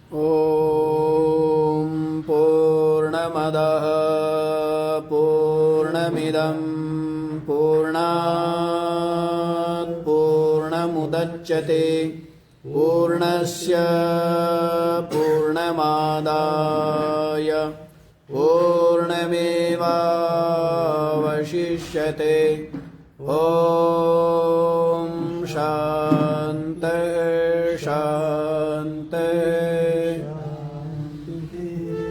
ॐ पूर्णमदः पूर्णमिदं पूर्णात् पूर्णमुदच्यते पूर्णस्य पूर्णमादाय पूर्णमेवावशिष्यते। ॐ शान्तिः शान्तिः।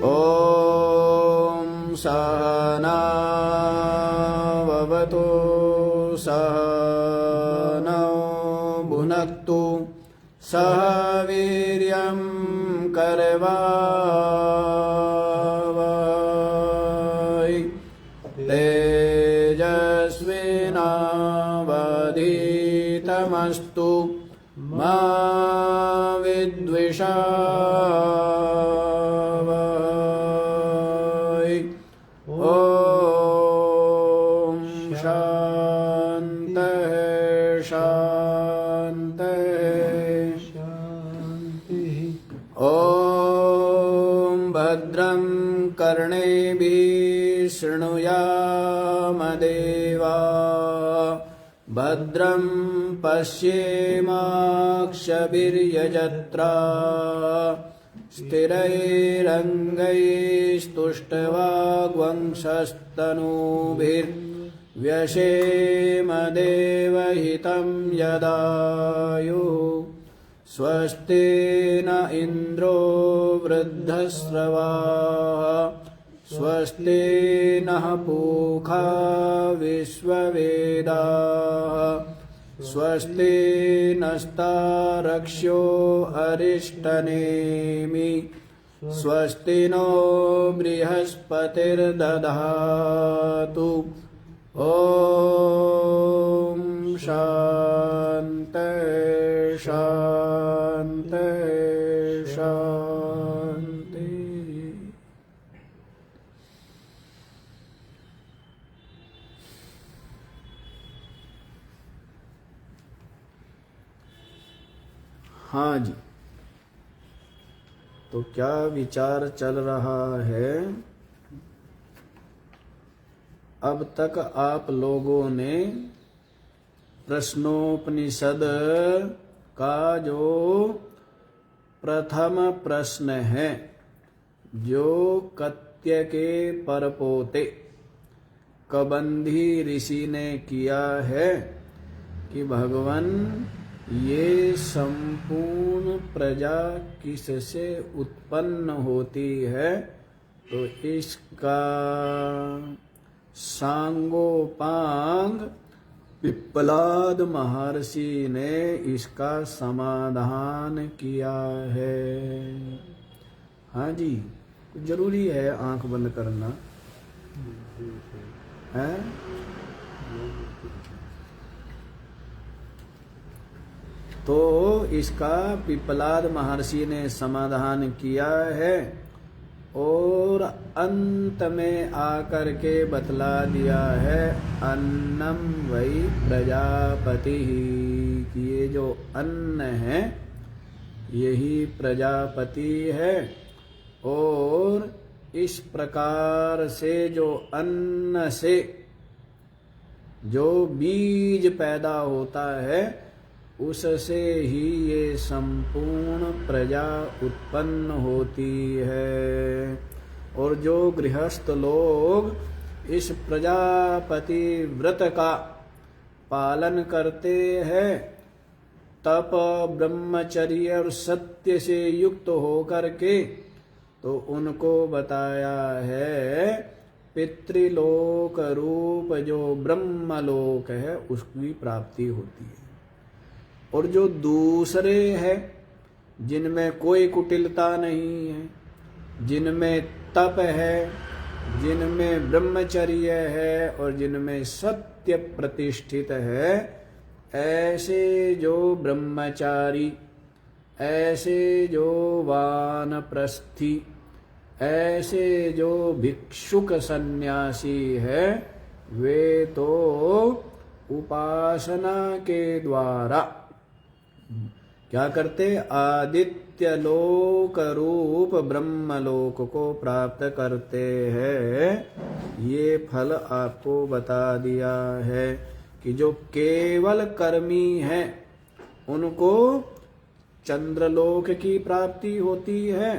ॐ सहनाववतु सहनौ भुनक्तु सह वीर्यं करवावहै तेजस्विनावधीतमस्तु मा विद्विषावहै। ॐ शान्तिः शान्तिः। ॐ भद्रं कर्णेभिः शृणुयामदेवाः भद्रं पश्येमाक्षभिर्यजत्राः स्थिरैरङ्गैस्तुष्टवाग्वंशस्तनूभिर्व्यशेम देवहितं यदायुः। स्वस्ति न इन्द्रो वृद्धश्रवाः स्वस्ति नः पूषा विश्ववेदाः स्वस्ति नस्तारक्ष्यो अरिष्टनेमिः स्वस्ति नो बृहस्पतिर्दधातु। ॐ शान्तिः शान्तिः शान्तिः। हाँ जी, तो क्या विचार चल रहा है? अब तक आप लोगों ने प्रश्नोपनिषद का जो प्रथम प्रश्न है, जो कत्य के परपोते कबंधी ऋषि ने किया है कि भगवान ये संपूर्ण प्रजा किससे उत्पन्न होती है, तो इसका सांगोपांग पिप्पलाद महर्षि ने इसका समाधान किया है। हाँ जी, जरूरी है आंख बंद करना है। तो इसका पिप्पलाद महर्षि ने समाधान किया है और अंत में आकर के बतला दिया है अन्नम वही प्रजापति ही, कि ये जो अन्न है यही प्रजापति है। और इस प्रकार से जो अन्न से जो बीज पैदा होता है उससे ही ये संपूर्ण प्रजा उत्पन्न होती है। और जो गृहस्थ लोग इस प्रजापति व्रत का पालन करते हैं, तप ब्रह्मचर्य और सत्य से युक्त होकर के, तो उनको बताया है पितृलोक रूप जो ब्रह्मलोक है उसकी प्राप्ति होती है। और जो दूसरे हैं जिनमें कोई कुटिलता नहीं है, जिनमें तप है, जिनमें ब्रह्मचर्य है और जिनमें सत्य प्रतिष्ठित है, ऐसे जो ब्रह्मचारी, ऐसे जो वानप्रस्थी, ऐसे जो भिक्षुक सन्यासी है, वे तो उपासना के द्वारा क्या करते? आदित्य लोक रूप ब्रह्मलोक को प्राप्त करते हैं। ये फल आपको बता दिया है कि जो केवल कर्मी हैं उनको चंद्रलोक की प्राप्ति होती है,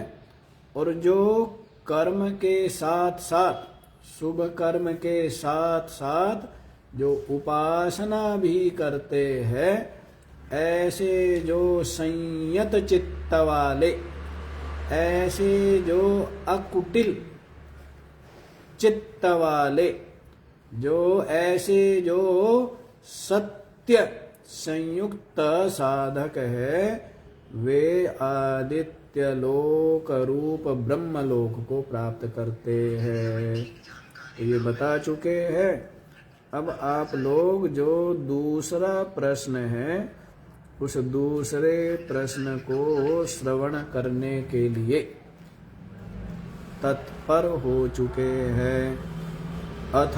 और जो कर्म के साथ साथ, शुभ कर्म के साथ साथ जो उपासना भी करते हैं, ऐसे जो संयत चित्त वाले, ऐसे जो अकुटिल चित्त वाले, जो ऐसे जो सत्य संयुक्त साधक है, वे आदित्य लोक रूप ब्रह्मलोक को प्राप्त करते हैं। ये बता चुके हैं। अब आप लोग जो दूसरा प्रश्न है, उस दूसरे प्रश्न को श्रवण करने के लिए तत्पर हो चुके हैं। अथ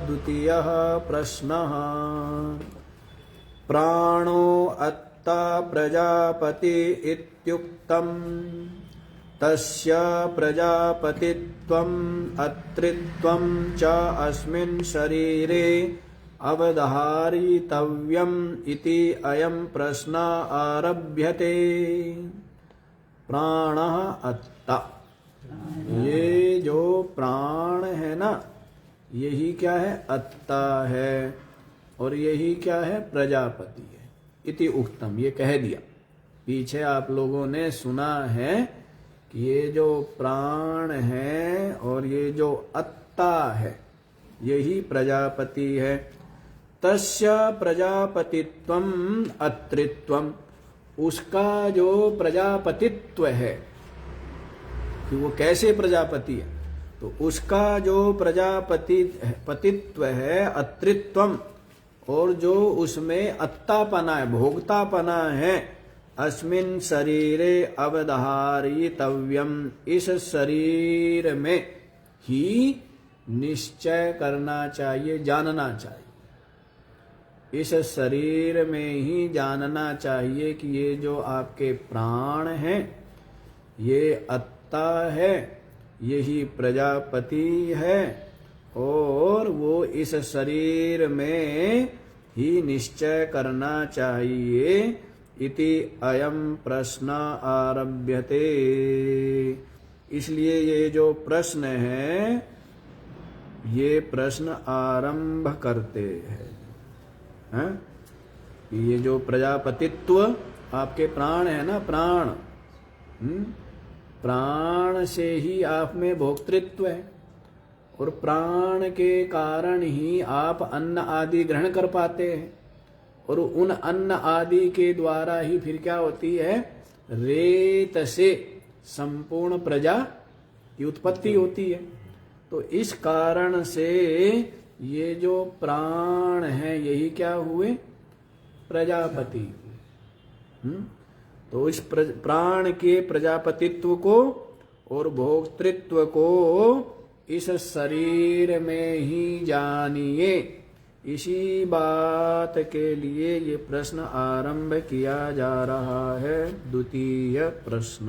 द्वितीयः प्रश्नः प्राणो अत्ता प्रजापति इत्युक्तम् तस्य प्रजापतित्वम् अत्रित्वम् च अस्मिन् शरीरे अवधारितव्यम् इति अयम् प्रश्न आरभ्यते। प्राणः अत्ता, ये जो प्राण है ना, यही क्या है? अत्ता है। और यही क्या है? प्रजापति है। इति उक्तम, ये कह दिया। पीछे आप लोगों ने सुना है कि ये जो प्राण है और ये जो अत्ता है, यही प्रजापति है। तस्य प्रजापतित्वम अत्रित्वम, उसका जो प्रजापतित्व है कि वो कैसे प्रजापति है, तो उसका जो प्रजापतित्व है अत्रित्वम, और जो उसमें अत्तापना है, भोक्तापना है, अस्मिन् शरीरे अवधारितव्यम, इस शरीर में ही निश्चय करना चाहिए, जानना चाहिए। इस शरीर में ही जानना चाहिए कि ये जो आपके प्राण हैं, ये अत्ता है, यही प्रजापति है, और वो इस शरीर में ही निश्चय करना चाहिए। इति अयम प्रश्न आरभ्यते, इसलिए ये जो प्रश्न है, ये प्रश्न आरंभ करते हैं। ये जो प्रजापतित्व आपके प्राण है ना, प्राण, प्राण से ही आप में भोक्तृत्व है, और प्राण के कारण ही आप अन्न आदि ग्रहण कर पाते हैं, और उन अन्न आदि के द्वारा ही फिर क्या होती है? रेत से संपूर्ण प्रजा की उत्पत्ति होती है। तो इस कारण से ये जो प्राण है, यही क्या हुए? प्रजापति। तो इस प्राण के प्रजापतित्व को और भोक्तृत्व को इस शरीर में ही जानिए। इसी बात के लिए ये प्रश्न आरंभ किया जा रहा है, द्वितीय प्रश्न।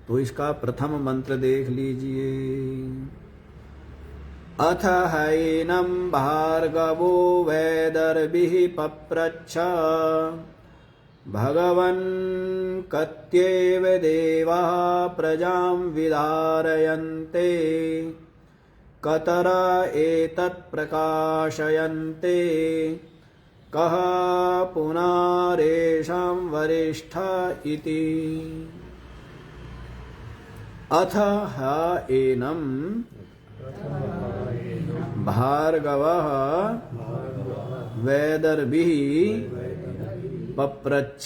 तो इसका प्रथम मंत्र देख लीजिए। अथ हैनं भार्गवो वैदर्भिः पप्रच्छ भगवन् कत्येव देवाः प्रजां विधारयन्ते कतरा एतत् प्रकाशयन्ते कः पुनारेषां वरिष्ठ इति। अथ ह एनं भार्गवः वैदर्भिः पप्रच्छ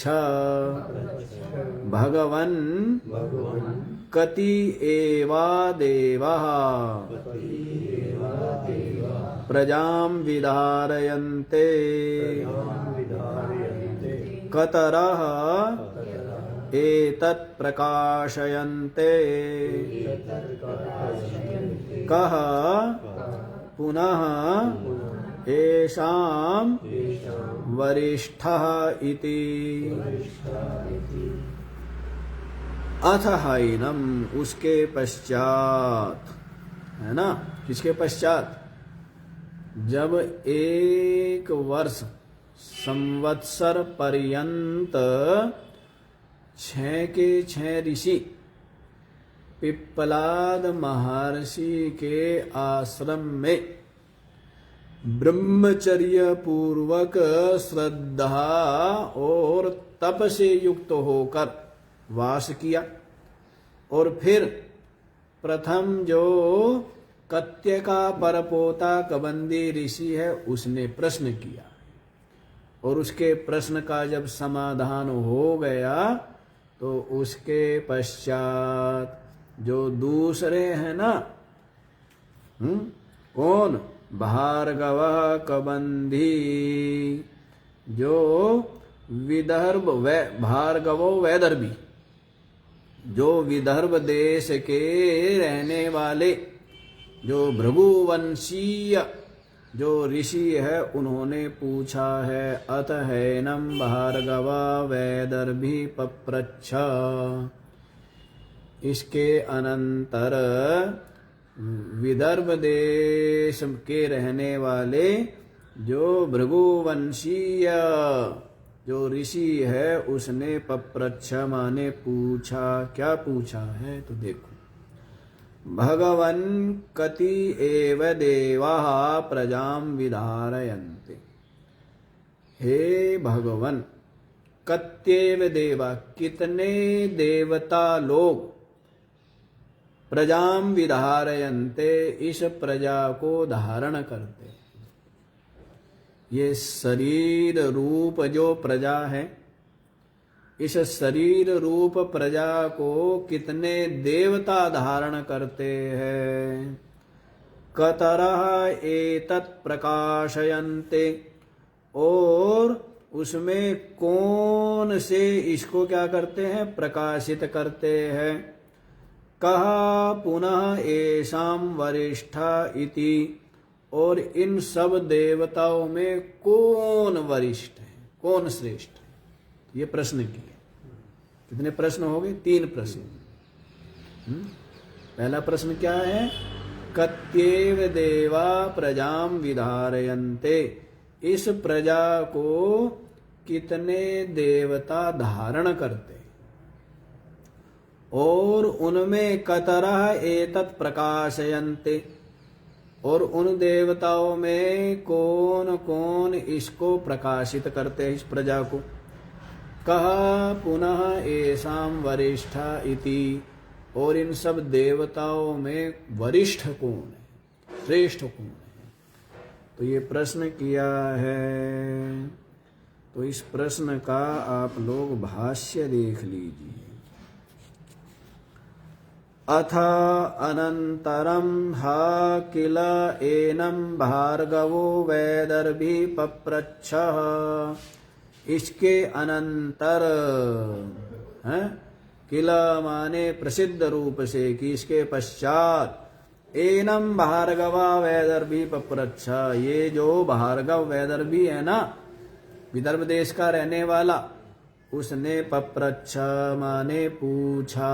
भगवन् कति एवा देवाः प्रजां विधारयन्ते कतरः एतत् प्रकाशयन्ते कः पुनः येषां वरिष्ठः इति। अथ हैनम, उसके पश्चात, है ना, किसके पश्चात? जब 1 वर्ष संवत्सर पर्यंत 6 के 6 ऋषि पिप्पलाद महर्षि के आश्रम में ब्रह्मचर्य पूर्वक श्रद्धा और तप से युक्त होकर वास किया, और फिर प्रथम जो कत्य का परपोता कबंदी ऋषि है उसने प्रश्न किया, और उसके प्रश्न का जब समाधान हो गया तो उसके पश्चात जो दूसरे हैं ना, कौन? भार्गव कबंधी, जो विदर्भ भार्गवो वैदर्भी, जो विदर्भ देश के रहने वाले जो भृगुवंशीय जो ऋषि है, उन्होंने पूछा है। अत हैनम भार्गव वैदर्भी पप्रच्छ, इसके अनंतर विदर्भ देश के रहने वाले जो भृगुवंशीय जो ऋषि है उसने पप्रच्छ माने पूछा। क्या पूछा है तो देखो, भगवन् कति एव देवाः प्रजां विधारयन्ते। हे भगवन, कत्येव देवा, कितने देवता लोग, प्रजां विधारयन्ते, इस प्रजा को धारण करते। ये शरीर रूप जो प्रजा है, इस शरीर रूप प्रजा को कितने देवता धारण करते हैं। कतरः एतत् प्रकाशयन्ते, और उसमें कौन से इसको क्या करते हैं? प्रकाशित करते हैं। कः पुनः येषां वरिष्ठा इति, और इन सब देवताओं में कौन वरिष्ठ है, कौन श्रेष्ठ है? ये प्रश्न किए। कितने प्रश्न हो गए? 3 प्रश्न। पहला प्रश्न क्या है? कत्येव देवा प्रजां विधारयन्ते, इस प्रजा को कितने देवता धारण करते, और उनमें कतरः एतत् प्रकाशयन्ते, और उन देवताओं में कौन कौन इसको प्रकाशित करते हैं, इस प्रजा को। कः पुनः येषां वरिष्ठा इति, और इन सब देवताओं में वरिष्ठ कौन है, श्रेष्ठ कौन है। तो ये प्रश्न किया है। तो इस प्रश्न का आप लोग भाष्य देख लीजिए। अथ अनन्तरं हा किल एनं भार्गवो वैदर्भी पप्रच्छ, इसके अनंतर है, किल माने प्रसिद्ध रूप से, कि इसके पश्चात एनम भार्गव वैदर्भी पप्रच्छ, ये जो भार्गव वैदर्भी है ना, विदर्भ देश का रहने वाला, उसने पप्रच्छ माने पूछा।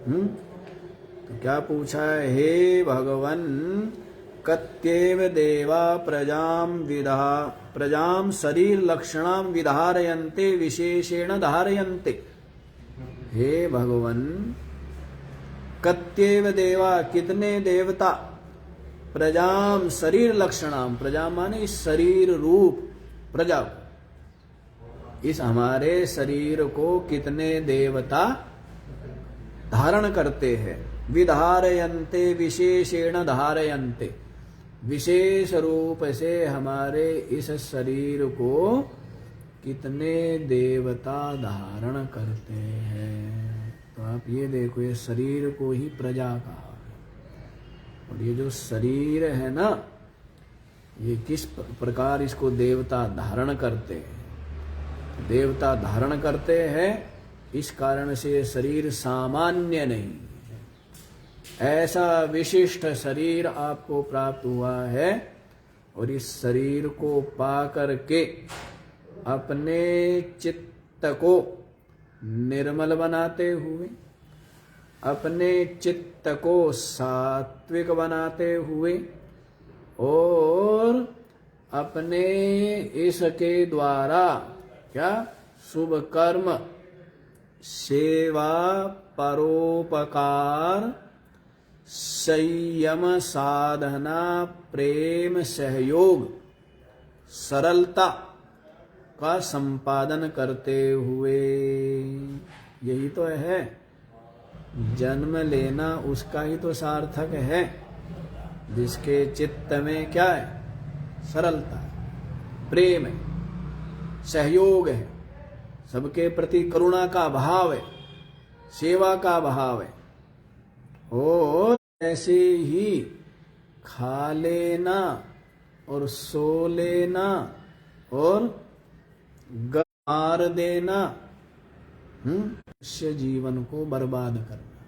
तो क्या पूछा है? हे भगवन, कत्येव देवा प्रजां शरीर लक्षणां विधारयन्ते विशेषेण धारयन्ते। हे भगवन, कत्येव देवा, कितने देवता, प्रजां शरीर लक्षणां, प्रजा माने इस शरीर रूप प्रजा, इस हमारे शरीर को कितने देवता धारण करते हैं। विधारयन्ते विशेषेण धारयन्ते, विशेष रूप से हमारे इस शरीर को कितने देवता धारण करते हैं। तो आप ये देखो, ये शरीर को ही प्रजा कहा है, और ये जो शरीर है ना, ये किस प्रकार इसको देवता धारण करते हैं। देवता धारण करते हैं, इस कारण से ये शरीर सामान्य नहीं है, ऐसा विशिष्ट शरीर आपको प्राप्त हुआ है। और इस शरीर को पा करके अपने चित्त को निर्मल बनाते हुए, अपने चित्त को सात्विक बनाते हुए और अपने इसके द्वारा क्या शुभ कर्म, सेवा, परोपकार, संयम, साधना, प्रेम, सहयोग, सरलता का संपादन करते हुए, यही तो है जन्म लेना, उसका ही तो सार्थक है। जिसके चित्त में क्या है? सरलता है, प्रेम है, सहयोग है, सबके प्रति करुणा का भाव है, सेवा का भाव है। और ऐसे ही खा लेना और सो लेना और मार देना मनुष्य जीवन को बर्बाद करना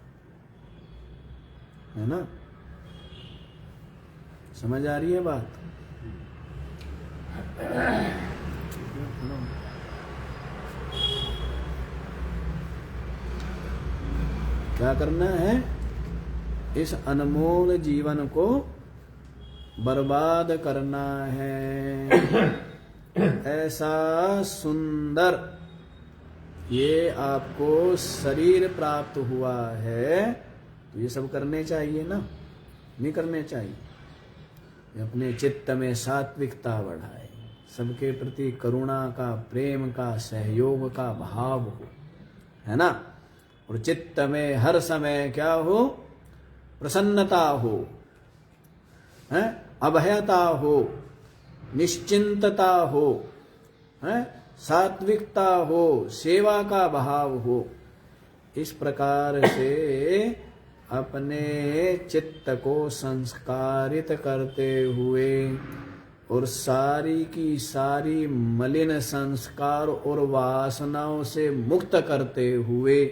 है ना। समझ आ रही है बात? क्या करना है? इस अनमोल जीवन को बर्बाद करना है। ऐसा सुंदर ये आपको शरीर प्राप्त हुआ है तो ये सब करने चाहिए ना, नहीं करने चाहिए। अपने चित्त में सात्विकता बढ़ाए, सबके प्रति करुणा का, प्रेम का, सहयोग का भाव हो, है ना। और चित्त में हर समय क्या हो? प्रसन्नता हो, है, अभयता हो, निश्चिंतता हो, है, सात्विकता हो, सेवा का भाव हो। इस प्रकार से अपने चित्त को संस्कारित करते हुए और सारी की सारी मलिन संस्कार और वासनाओं से मुक्त करते हुए,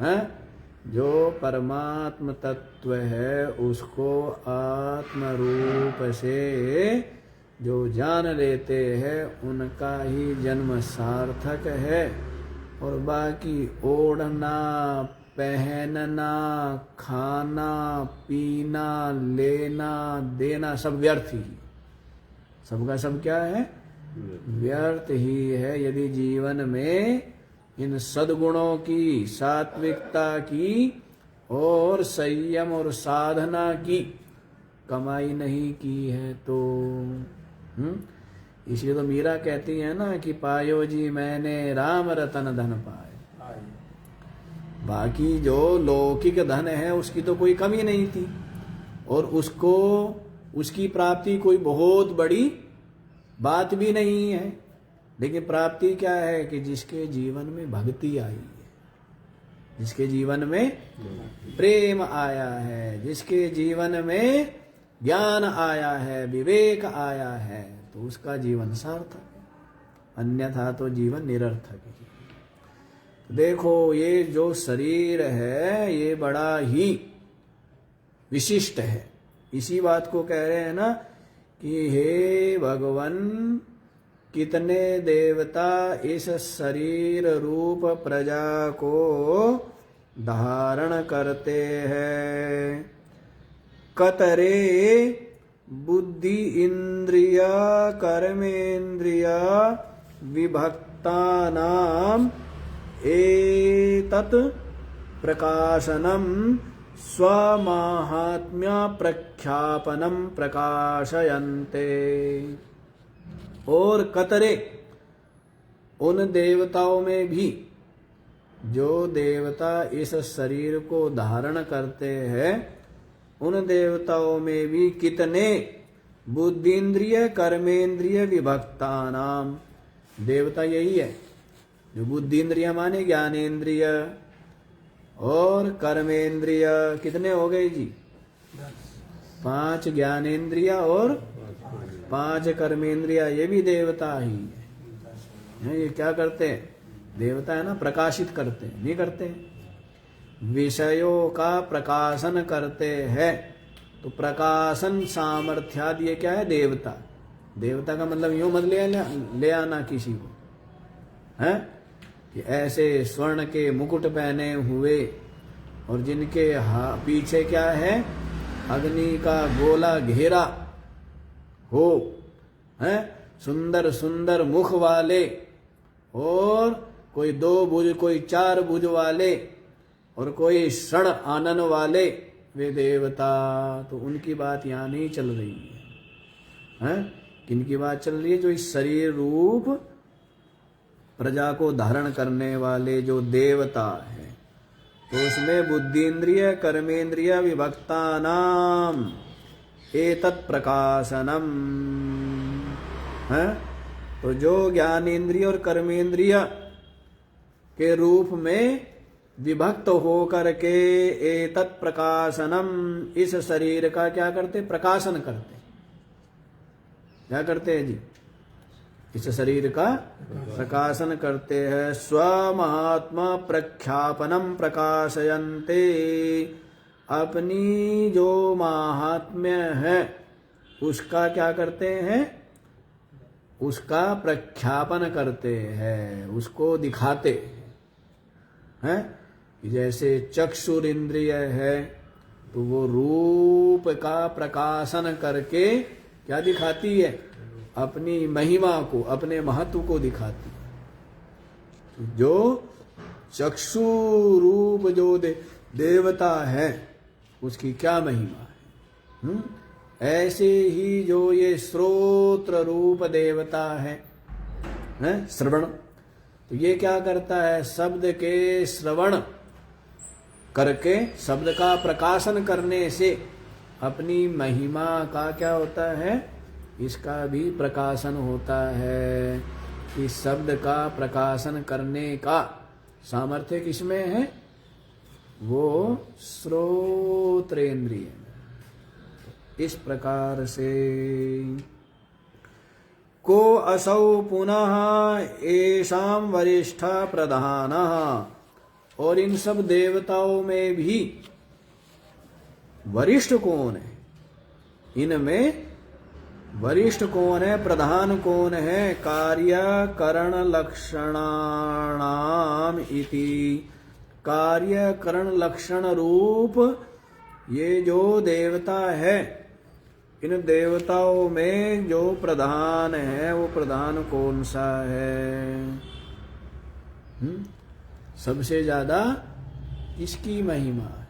हैं, जो परमात्म तत्व है उसको आत्म रूप से जो जान लेते हैं उनका ही जन्म सार्थक है। और बाकी ओढ़ना, पहनना, खाना, पीना, लेना, देना सब व्यर्थ ही, सबका सब क्या है? व्यर्थ ही है। यदि जीवन में इन सद्गुणों की, सात्विकता की और संयम और साधना की कमाई नहीं की है तो इसलिए तो मीरा कहती है ना कि पायो जी मैंने राम रतन धन पाए। बाकी जो लौकिक धन है उसकी तो कोई कमी नहीं थी और उसको उसकी प्राप्ति कोई बहुत बड़ी बात भी नहीं है। लेकिन प्राप्ति क्या है कि जिसके जीवन में भक्ति आई है, जिसके जीवन में प्रेम आया है, जिसके जीवन में ज्ञान आया है, विवेक आया है, तो उसका जीवन सार्थक है। अन्यथा तो जीवन निरर्थक है। देखो ये जो शरीर है ये बड़ा ही विशिष्ट है। इसी बात को कह रहे हैं ना कि हे भगवान, कितने देवता इस शरीर रूप प्रजा को धारण करते हैं। कतरे बुद्धि इंद्रिय कर्मेंद्रिय विभक्तानाम एतत् प्रकाशनम स्वमाहात्म्य प्रख्यापनम प्रकाशयन्ते। और कतरे उन देवताओं में भी, जो देवता इस शरीर को धारण करते हैं उन देवताओं में भी कितने बुद्धिन्द्रिय कर्मेंद्रिय विभक्तानाम, देवता यही है जो बुद्धिन्द्रिय माने ज्ञानेन्द्रिय और कर्मेंद्रिय, कितने हो गए जी? 5 ज्ञानेन्द्रिय और 5 कर्मेंद्रिय, ये भी देवता ही है। ये क्या करते हैं? देवता है ना, प्रकाशित करते हैं, नहीं करते? विषयों का प्रकाशन करते हैं। तो प्रकाशन सामर्थ्यादि ये क्या है? देवता। देवता का मतलब यूं मत ले आना किसी को, है कि ऐसे स्वर्ण के मुकुट पहने हुए और जिनके पीछे क्या है? अग्नि का गोला घेरा हो, है, सुंदर सुंदर मुख वाले, और कोई 2 भुज कोई 4 भुज वाले, और कोई षण आनन वाले, वे देवता। तो उनकी बात यहाँ नहीं चल रही है। किनकी बात चल रही है? जो इस शरीर रूप प्रजा को धारण करने वाले जो देवता है। तो उसमें बुद्धीन्द्रिय कर्मेंद्रिय विभक्ता नाम एतत् प्रकाशनम है। तो जो ज्ञानेन्द्रिय और कर्मेंद्रिय के रूप में विभक्त हो करके एतत् प्रकाशनम, इस शरीर का क्या करते? प्रकाशन करते। क्या करते हैं जी? इस शरीर का प्रकाशन करते हैं। स्वमहात्मा प्रख्यापनम प्रकाशयन्ते, अपनी जो महात्म्य है उसका क्या करते हैं? उसका प्रख्यापन करते हैं, उसको दिखाते हैं। जैसे चक्षुर इंद्रिय है तो वो रूप का प्रकाशन करके क्या दिखाती है? अपनी महिमा को, अपने महत्व को दिखाती है। जो चक्षु रूप जो देवता है उसकी क्या महिमा है। ऐसे ही जो ये श्रोत्र रूप देवता है, श्रवण, तो ये क्या करता है? शब्द के श्रवण करके, शब्द का प्रकाशन करने से अपनी महिमा का क्या होता है? इसका भी प्रकाशन होता है। कि शब्द का प्रकाशन करने का सामर्थ्य किसमें है? वो श्रोत्रेंद्रिय। इस प्रकार से को असौ पुनः एषां वरिष्ठ प्रधानः, और इन सब देवताओं में भी वरिष्ठ कौन है? इनमें वरिष्ठ कौन है? प्रधान कौन है? कार्य करण लक्षणानाम इति, कार्य करण लक्षण रूप ये जो देवता है, इन देवताओं में जो प्रधान है वो प्रधान कौन सा है? सबसे ज्यादा किसकी महिमा है?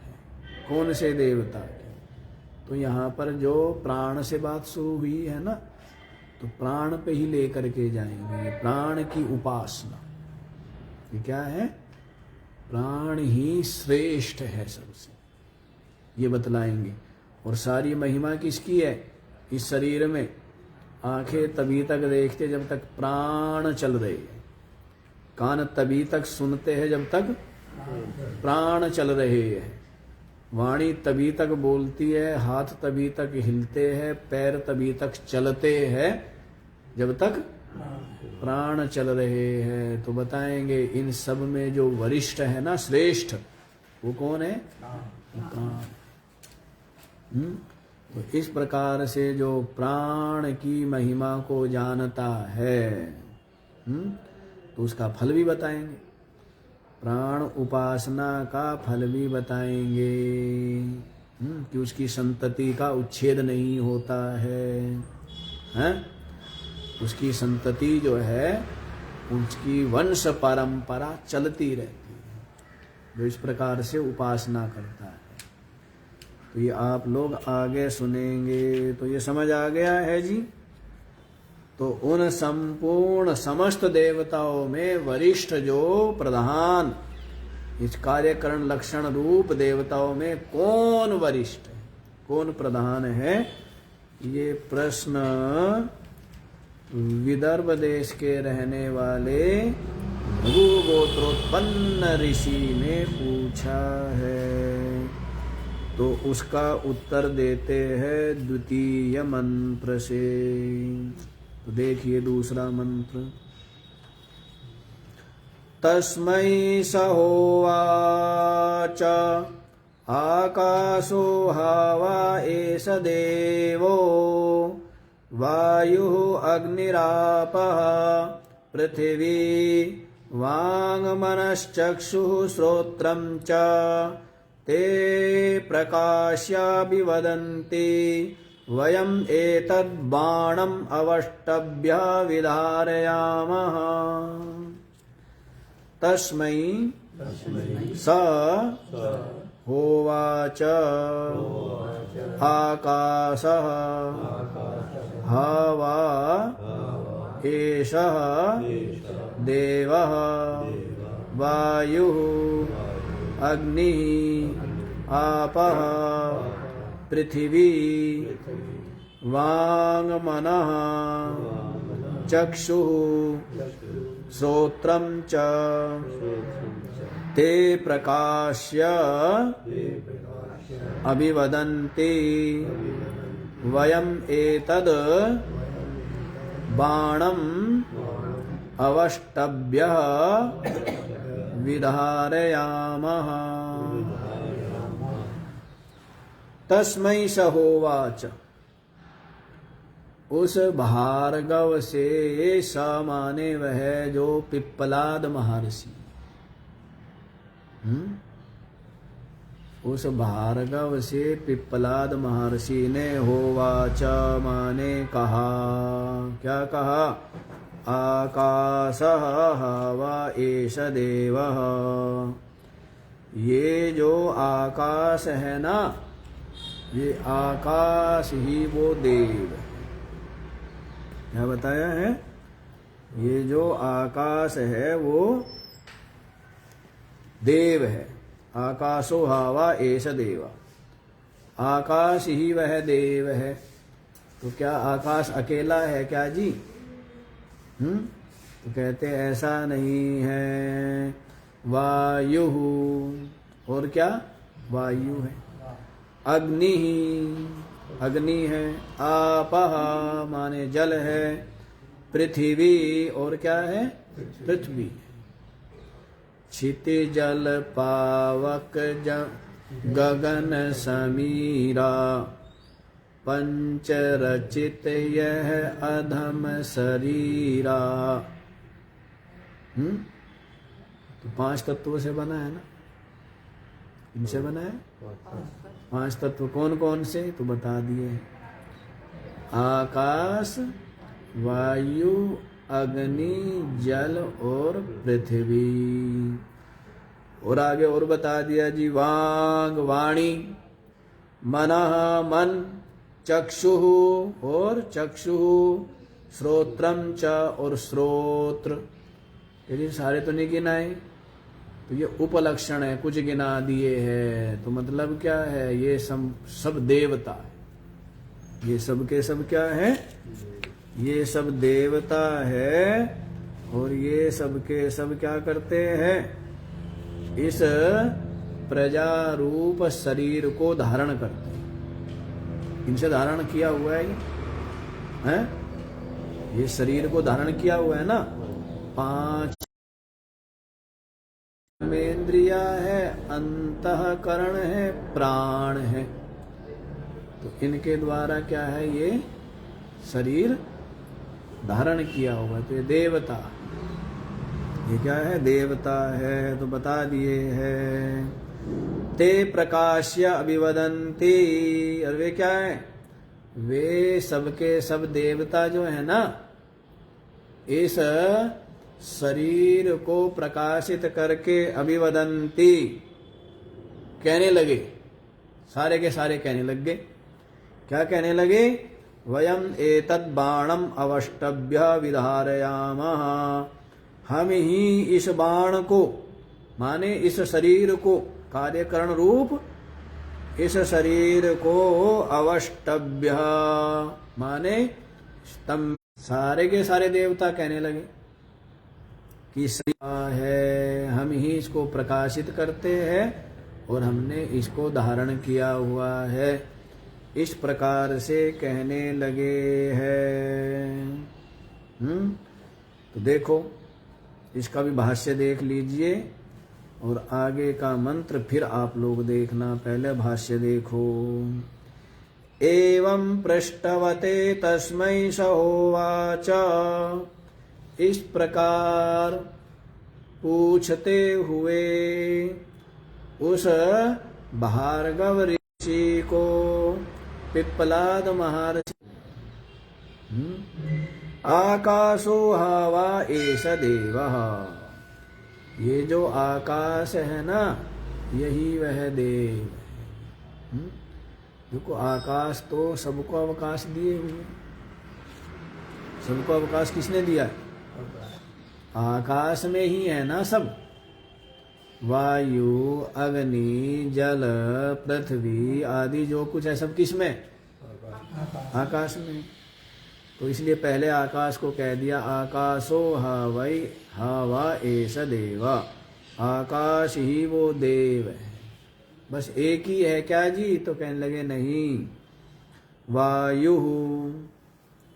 कौन से देवता की? तो यहाँ पर जो प्राण से बात शुरू हुई है ना, तो प्राण पे ही लेकर के जाएंगे। प्राण की उपासना ये क्या है? प्राण ही श्रेष्ठ है सबसे, ये बतलाएंगे। और सारी महिमा किसकी है? इस शरीर में आंखें तभी तक देखते जब तक प्राण चल रहे हैं, कान तभी तक सुनते हैं जब तक प्राण चल रहे हैं, वाणी तभी तक बोलती है, हाथ तभी तक हिलते हैं, पैर तभी तक चलते हैं जब तक प्राण चल रहे हैं। तो बताएंगे इन सब में जो वरिष्ठ है ना, श्रेष्ठ, वो कौन है? प्राण। तो इस प्रकार से जो प्राण की महिमा को जानता है, तो उसका फल भी बताएंगे। प्राण उपासना का फल भी बताएंगे कि उसकी संतति का उच्छेद नहीं होता है, उसकी संतति जो है उसकी वंश परंपरा चलती रहती है जो इस प्रकार से उपासना करता है। तो ये आप लोग आगे सुनेंगे। तो ये समझ आ गया है जी। तो उन संपूर्ण समस्त देवताओं में वरिष्ठ जो प्रधान, इस कार्यकरण लक्षण रूप देवताओं में कौन वरिष्ठ है, कौन प्रधान है, ये प्रश्न विदर्भ देश के रहने वाले भृगु गोत्रोत्पन्न ऋषि ने पूछा है। तो उसका उत्तर देते हैं द्वितीय मंत्र से। तो देखिए दूसरा मंत्र, तस्मै स होवाच आकाशो हवा एष देवो वायुः अग्निरापः पृथिवी वाङ्मनश्चक्षुः श्रोत्रं च ते प्रकाश्याभिवदन्ति वयम् एतद् बाणम् अवष्टभ्य विधारयामः। तस्मै स होवाच आकाशः हवा एषः देवः वायुः अग्निः आपः पृथिवी वाङ्मनः चक्षुः श्रोत्रं च ते प्रकाश्य अभिवदन्ति वयम् एतद् बाणम् अवष्टभ्य विधारयामः। तस्मै स होवाच, उस भार्गव से स माने वह जो पिप्पलाद महर्षि, उस भार्गव से पिप्पलाद महर्षि ने होवाच माने कहा, क्या कहा? आकाशः हवा एष देवः, ये जो आकाश है ना, ये आकाश ही वो देव है। क्या बताया है? ये जो आकाश है वो देव है। आकाशो हवा एष देव, आकाश ही वह देव है। तो क्या आकाश अकेला है क्या जी? तो कहते ऐसा नहीं है। वायु, और क्या? वायु है। अग्नि ही, अग्नि है। आपः माने जल है। पृथ्वी, और क्या है? पृथ्वी। क्षितिजल पावक गगन समीरा, पंच रचित यह अधम शरीरा। तो 5 तत्वों से बना है ना? इनसे बना है 5 तत्व। कौन कौन से? तो बता दिए, आकाश, वायु, अग्नि, जल और पृथ्वी। और आगे और बता दिया जी, वांग वाणी, मनः मन, चक्षुः और चक्षुः, श्रोत्रम च और श्रोत्र। यदि सारे तो नहीं गिनाए, तो ये उपलक्षण है, कुछ गिना दिए हैं। तो मतलब क्या है? ये सब देवता है। ये सब के सब क्या है? ये सब देवता है। और ये सब के सब क्या करते हैं? इस प्रजा रूप शरीर को धारण करते हैं। इनसे धारण किया हुआ है हैं? ये शरीर को धारण किया हुआ है ना। 5 कर्मेंद्रिया है, अंतःकरण है, प्राण है। तो इनके द्वारा क्या है? ये शरीर धारण किया हुआ। तो ये देवता, ये क्या है? देवता है। तो बता दिए हैं। ते प्रकाश्य अभिवदन्ति, और वे क्या है? वे सबके सब देवता जो है ना, इस शरीर को प्रकाशित करके अभिवदन्ति, कहने लगे। सारे के सारे कहने लग गए। क्या कहने लगे? वयम एतद् बाणम अवष्टभ्य विधारयामः, हम ही इस बाण को, माने इस शरीर को, कार्यकरण रूप इस शरीर को, अवष्टभ्य माने स्तंभ। सारे के सारे देवता कहने लगे कि शरीर है, हम ही इसको प्रकाशित करते हैं और हमने इसको धारण किया हुआ है। इस प्रकार से कहने लगे हैं। तो देखो, इसका भी भाष्य देख लीजिए। और आगे का मंत्र फिर आप लोग देखना, पहले भाष्य देखो। एवं पृष्ठवते तस्मै स होवाच, इस प्रकार पूछते हुए उस भार्गव ऋषि को पिप्पलाद महर्षि, आकाशो हवा एष देवः, ये जो आकाश है ना यही वह देव है। देखो आकाश तो सबको अवकाश दिए हुए, सबको अवकाश किसने दिया है? आकाश में ही है ना सब, वायु अग्नि जल पृथ्वी आदि जो कुछ है सब किस में? आकाश में। तो इसलिए पहले आकाश को कह दिया आकाशो हवै हवा एष देव, आकाश ही वो देव है। बस एक ही है क्या जी? तो कहने लगे नहीं, वायु,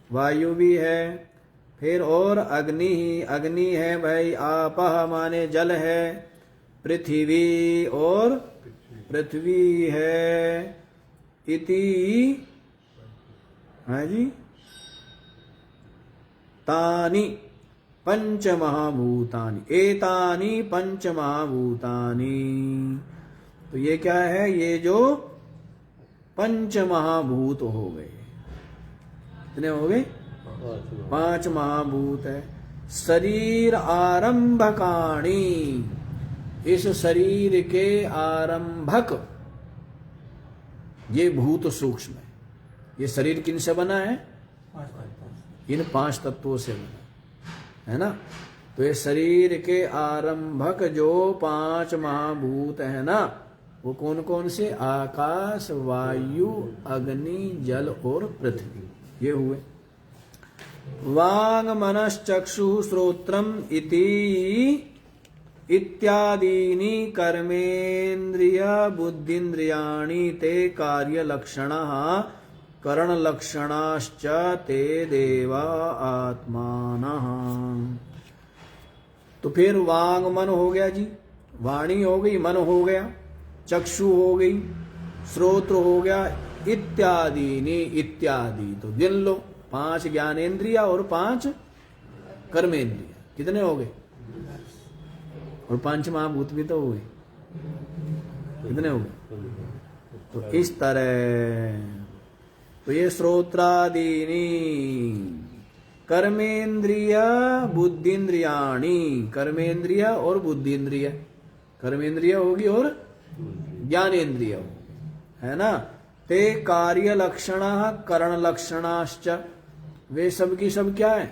वायु भी है, फिर और अग्नि ही, अग्नि है भाई, आपह माने जल है, पृथ्वी और पृथ्वी है, इति है जी तानि पंच महाभूतानि, एतानि पंच महाभूतानि। तो ये क्या है? ये जो पंच महाभूत हो गए, कितने हो गए? 5 महाभूत है। शरीर आरंभकाणी, इस शरीर के आरंभक ये भूत सूक्ष्म है। ये शरीर किन से बना है? इन 5 तत्वों से बना है ना। तो ये शरीर के आरंभक जो 5 महाभूत है ना, वो कौन कौन से? आकाश, वायु, अग्नि, जल और पृथ्वी, ये हुए। वांग मनश्चक्षु श्रोत्रम इति इत्यादीनि कर्मेन्द्रिय बुद्धिन्द्रियाणि ते कार्यलक्षणः करणलक्षणाश्च ते देवा आत्मानः। तो फिर वांग मन हो गया जी, वाणी हो गई, मन हो गया, चक्षु हो गई, श्रोत्र हो गया, इत्यादीनि, इत्यादि तो गिन लो, 5 ज्ञानेन्द्रिया और 5 कर्मेंद्रिया, कितने हो गए? और 5 महाभूत भी तो हो गए, कितने हो गए? तो इस तरह, तो ये श्रोत्रादीनि कर्मेंद्रिय बुद्धिन्द्रियाणि, कर्मेंद्रिय और बुद्धिन्द्रिय, कर्मेंद्रिय होगी और ज्ञानेन्द्रिय होगी, है ना। ते कार्य लक्षण करण लक्षणाश्च, वे सब की सब क्या है?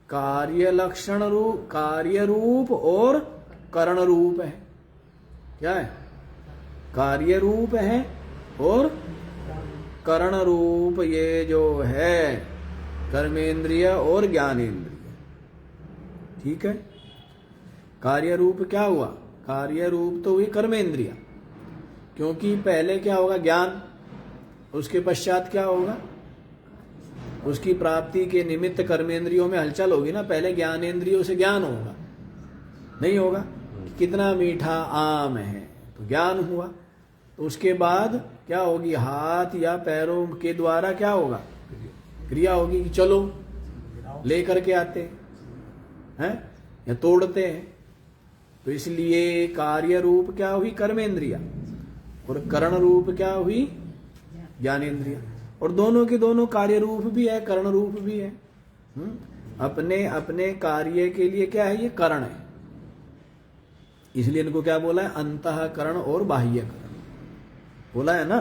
कार्य लक्षण रूप, कार्य रूप और करण रूप है। क्या है? कार्य रूप है और करण रूप, ये जो है कर्मेंद्रिय और ज्ञानेन्द्रिय, ठीक है। कार्य रूप क्या हुआ? कार्य रूप तो हुई कर्मेंद्रिय, क्योंकि पहले क्या होगा? ज्ञान, उसके पश्चात क्या होगा? उसकी प्राप्ति के निमित्त कर्मेंद्रियों में हलचल होगी ना। पहले ज्ञानेन्द्रियों से ज्ञान होगा, नहीं होगा? कितना मीठा आम है, तो ज्ञान हुआ। तो उसके बाद क्या होगी? हाथ या पैरों के द्वारा क्या होगा? क्रिया होगी कि चलो लेकर के आते हैं या तोड़ते हैं। तो इसलिए कार्य रूप क्या हुई? कर्मेंद्रिया, और करण रूप क्या हुई? ज्ञानेन्द्रिया। और दोनों के दोनों कार्य रूप भी है, करण रूप भी है। अपने अपने कार्य के लिए क्या है? ये करण है। इसलिए इनको क्या बोला है? अंतःकरण और बाह्यकरण बोला है ना।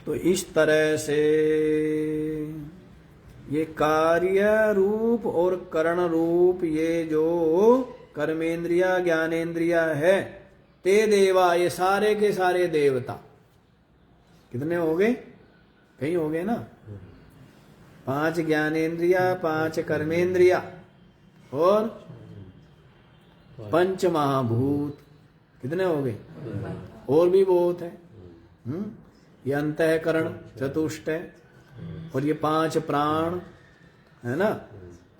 तो इस तरह से ये कार्य रूप और करण रूप, ये जो कर्मेंद्रिया ज्ञानेन्द्रिया है, ते देवा, ये सारे के सारे देवता, कितने हो गए? कहीं हो गए ना। 5 ज्ञानेन्द्रिया, 5 कर्मेंद्रिया और 5 महाभूत, कितने हो गए? और भी बहुत है। ये अंतःकरण चतुष्ट है, और ये 5 प्राण है ना।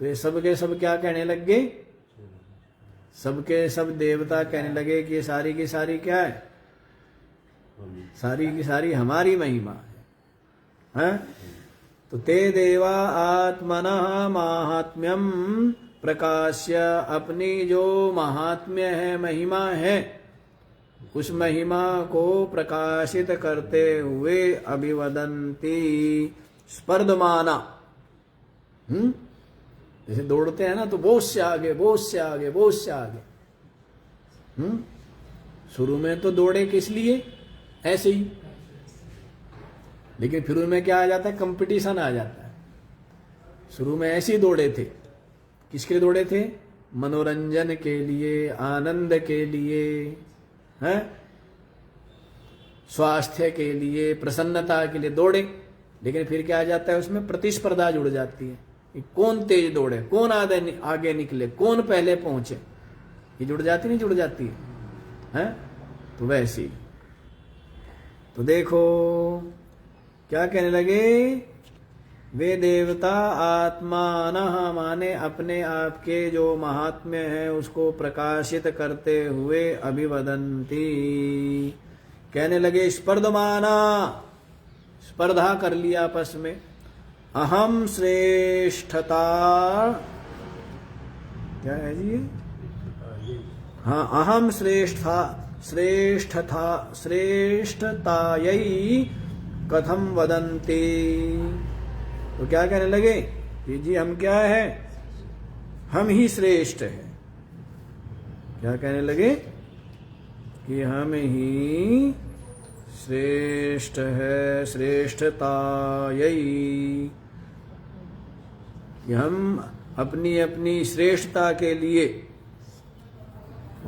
तो ये सब के सब क्या कहने लग गए? सबके सब देवता कहने लगे कि ये सारी की सारी क्या है, सारी की सारी हमारी महिमा है? तो ते देवा आत्मनः माहात्म्यम प्रकाश्य, अपनी जो महात्म्य है, महिमा है, उस महिमा को प्रकाशित करते हुए अभिवदन्ति स्पर्धमाना। जैसे दौड़ते हैं ना, तो बहुत से आगे, बहुत से आगे, बहुत से आगे। शुरू में तो दौड़े किस लिए, ऐसे ही, लेकिन फिर उनमें क्या आ जाता है, कंपटीशन आ जाता है। शुरू में ऐसे ही दौड़े थे, किसके लिए दौड़े थे, मनोरंजन के लिए, आनंद के लिए, हैं, स्वास्थ्य के लिए, प्रसन्नता के लिए दौड़े। लेकिन फिर क्या आ जाता है, उसमें प्रतिस्पर्धा जुड़ जाती है कि कौन तेज दौड़े, कौन आगे निकले, कौन पहले पहुंचे। ये जुड़ जाती नहीं, जुड़ जाती है? तो वैसी, तो देखो क्या कहने लगे, वे देवता आत्मानः माने अपने आप के जो महात्म्य है उसको प्रकाशित करते हुए अभिवदन्ति, कहने लगे स्पर्धमाना, स्पर्धा कर लिया आपस में। अहम श्रेष्ठता, क्या है जी ये, हाँ, अहम श्रेष्ठतायै कथम वदन्ति। तो क्या कहने लगे कि जी हम क्या है, हम ही श्रेष्ठ है। क्या कहने लगे कि हम ही श्रेष्ठ है, श्रेष्ठतायै, कि हम अपनी अपनी श्रेष्ठता के लिए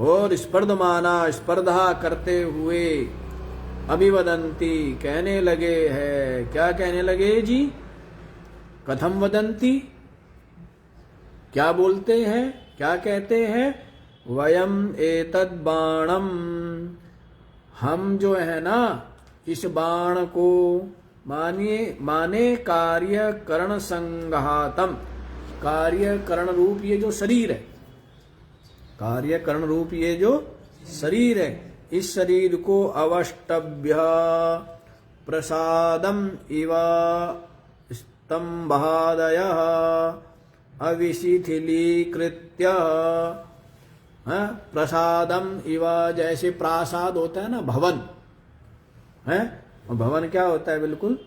और स्पर्धमाना, स्पर्धा करते हुए अभिवदन्ति, कहने लगे है। क्या कहने लगे जी, कथम वदन्ति, क्या बोलते हैं, क्या कहते हैं, वयम एतद् बाणम, हम जो है ना इस बाण को, माने कार्य करण संघातम, कार्य करण रूप ये जो शरीर है, कार्य करण रूप ये जो शरीर है, इस शरीर को अवष्टभ्य प्रसादम इव स्तंभादयः अविशिथिलीकृत्य, प्रसादम इव, जैसे प्रासाद होता है ना, भवन है, और भवन क्या होता है, बिल्कुल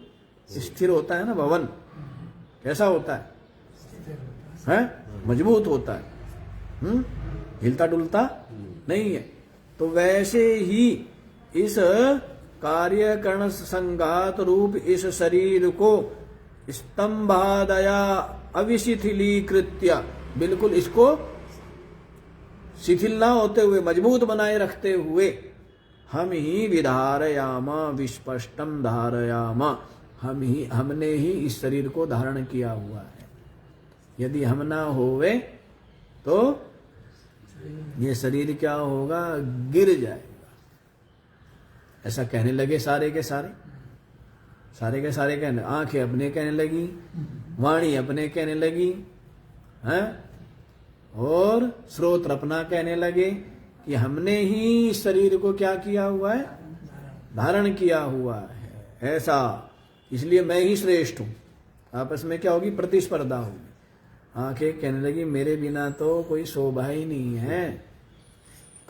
स्थिर होता है ना भवन, कैसा होता है? मजबूत होता है, हिलता डुलता नहीं है। तो वैसे ही इस कार्यकरण संघात रूप इस शरीर को स्तंभादया अविशिथिलीकृत्य, बिल्कुल इसको शिथिल ना होते हुए, मजबूत बनाए रखते हुए, हम ही विधारयाम विस्पष्टम धारयाम, हमने ही इस शरीर को धारण किया हुआ है। यदि हम ना होवे तो ये शरीर क्या होगा, गिर जाएगा। ऐसा कहने लगे सारे के सारे, सारे के सारे कहने, आंखें अपने कहने लगी, वाणी अपने कहने लगी, हैं, और श्रोत्र अपना कहने लगे कि हमने ही इस शरीर को क्या किया हुआ है, धारण किया हुआ है। ऐसा, इसलिए मैं ही श्रेष्ठ हूं। आपस में क्या होगी, प्रतिस्पर्धा होगी। आंखें कहने लगी मेरे बिना तो कोई शोभा ही नहीं है,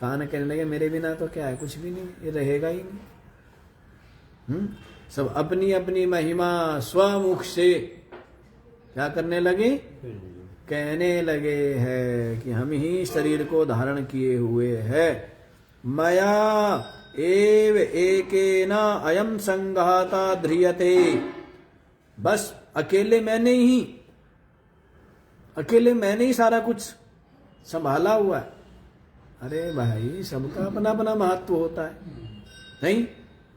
कान कहने लगे मेरे बिना तो क्या है, कुछ भी नहीं, ये रहेगा ही नहीं। सब अपनी अपनी महिमा स्वमुख से क्या करने लगे, कहने लगे है कि हम ही शरीर को धारण किए हुए है। मया एव एकेन अयम संघाता ध्रियते, बस अकेले मैंने ही सारा कुछ संभाला हुआ है। अरे भाई, सबका अपना अपना महत्व होता है, नहीं?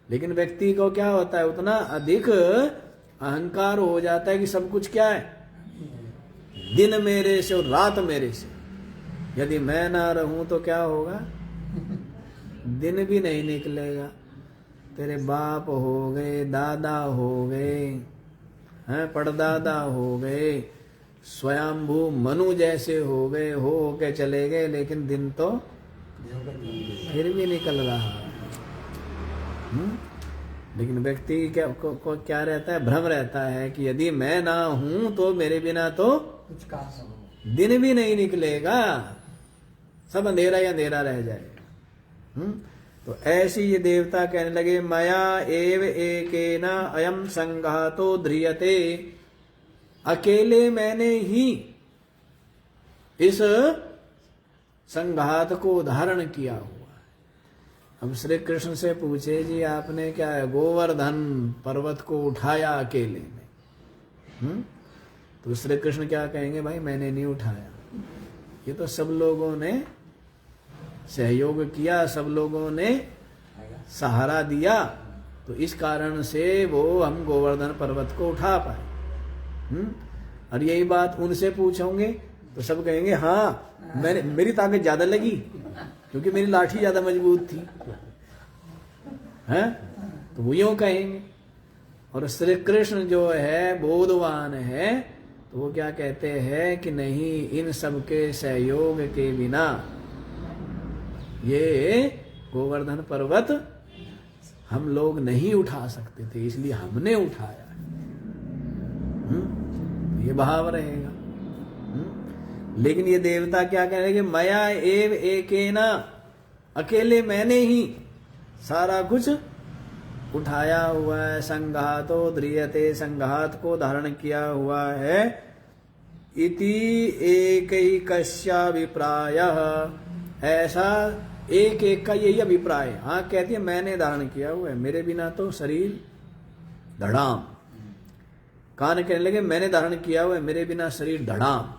लेकिन व्यक्ति को क्या होता है, उतना अधिक अहंकार हो जाता है कि सब कुछ क्या है, दिन मेरे से और रात मेरे से। यदि मैं ना रहूं तो क्या होगा, दिन भी नहीं निकलेगा। तेरे बाप हो गए, दादा हो गए, हैं, परदादा हो गए, स्वयंभू मनु जैसे हो गए, हो के चले गए, लेकिन दिन तो फिर भी निकल रहा है। लेकिन व्यक्ति को क्या रहता है, भ्रम रहता है कि यदि मैं ना हूं तो मेरे बिना तो कुछ काम दिन भी नहीं निकलेगा, सब अंधेरा ही अंधेरा रह जाएगा। तो ऐसी ये देवता कहने लगे, मया एव एकेन अयम संघातो ध्रियते, अकेले मैंने ही इस संघात को धारण किया हुआ। अब श्री कृष्ण से पूछे, जी आपने क्या है, गोवर्धन पर्वत को उठाया अकेले में? तो श्री कृष्ण क्या कहेंगे, भाई मैंने नहीं उठाया, ये तो सब लोगों ने सहयोग किया, सब लोगों ने सहारा दिया, तो इस कारण से वो हम गोवर्धन पर्वत को उठा पाए। और यही बात उनसे पूछोगे तो सब कहेंगे हाँ, मेरी ताकत ज्यादा लगी क्योंकि मेरी लाठी ज्यादा मजबूत थी, हैं? तो वो यूं कहेंगे। और श्री कृष्ण जो है बोधवान है, तो वो क्या कहते हैं कि नहीं, इन सब के सहयोग के बिना ये गोवर्धन पर्वत हम लोग नहीं उठा सकते थे, इसलिए हमने उठाया। ये भाव रहेगा। लेकिन ये देवता क्या कह रहे हैं कि मया एव एकेना, अकेले मैंने ही सारा कुछ उठाया हुआ है। संघातो ध्रियते, संघात को धारण किया हुआ है। इति एकैकस्याभिप्रायः, ऐसा एक एक का यही अभिप्राय। हाँ कहती है मैंने धारण किया हुआ है, मेरे बिना तो शरीर धड़ाम। कान कहने लगे मैंने धारण किया हुआ है, मेरे बिना शरीर धड़ाम।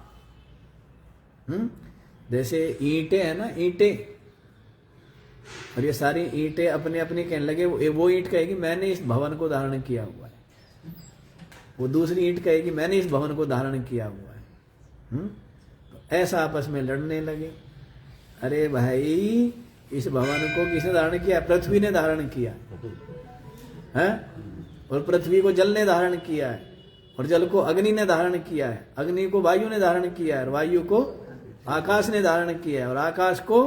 जैसे ईंटें है ना, ईंटें, और ये सारी ईंटें अपने अपने कहने लगे, वो ईंट कहेगी मैंने इस भवन को धारण किया हुआ है, वो दूसरी ईंट कहेगी मैंने इस भवन को धारण किया हुआ है। तो ऐसा आपस में लड़ने लगे। अरे भाई, इस भवन को किसने धारण किया? पृथ्वी ने धारण किया है, और पृथ्वी को जल ने धारण किया है, और जल को अग्नि ने धारण किया है, अग्नि को वायु ने धारण किया है, और वायु को आकाश ने धारण किया है, और आकाश को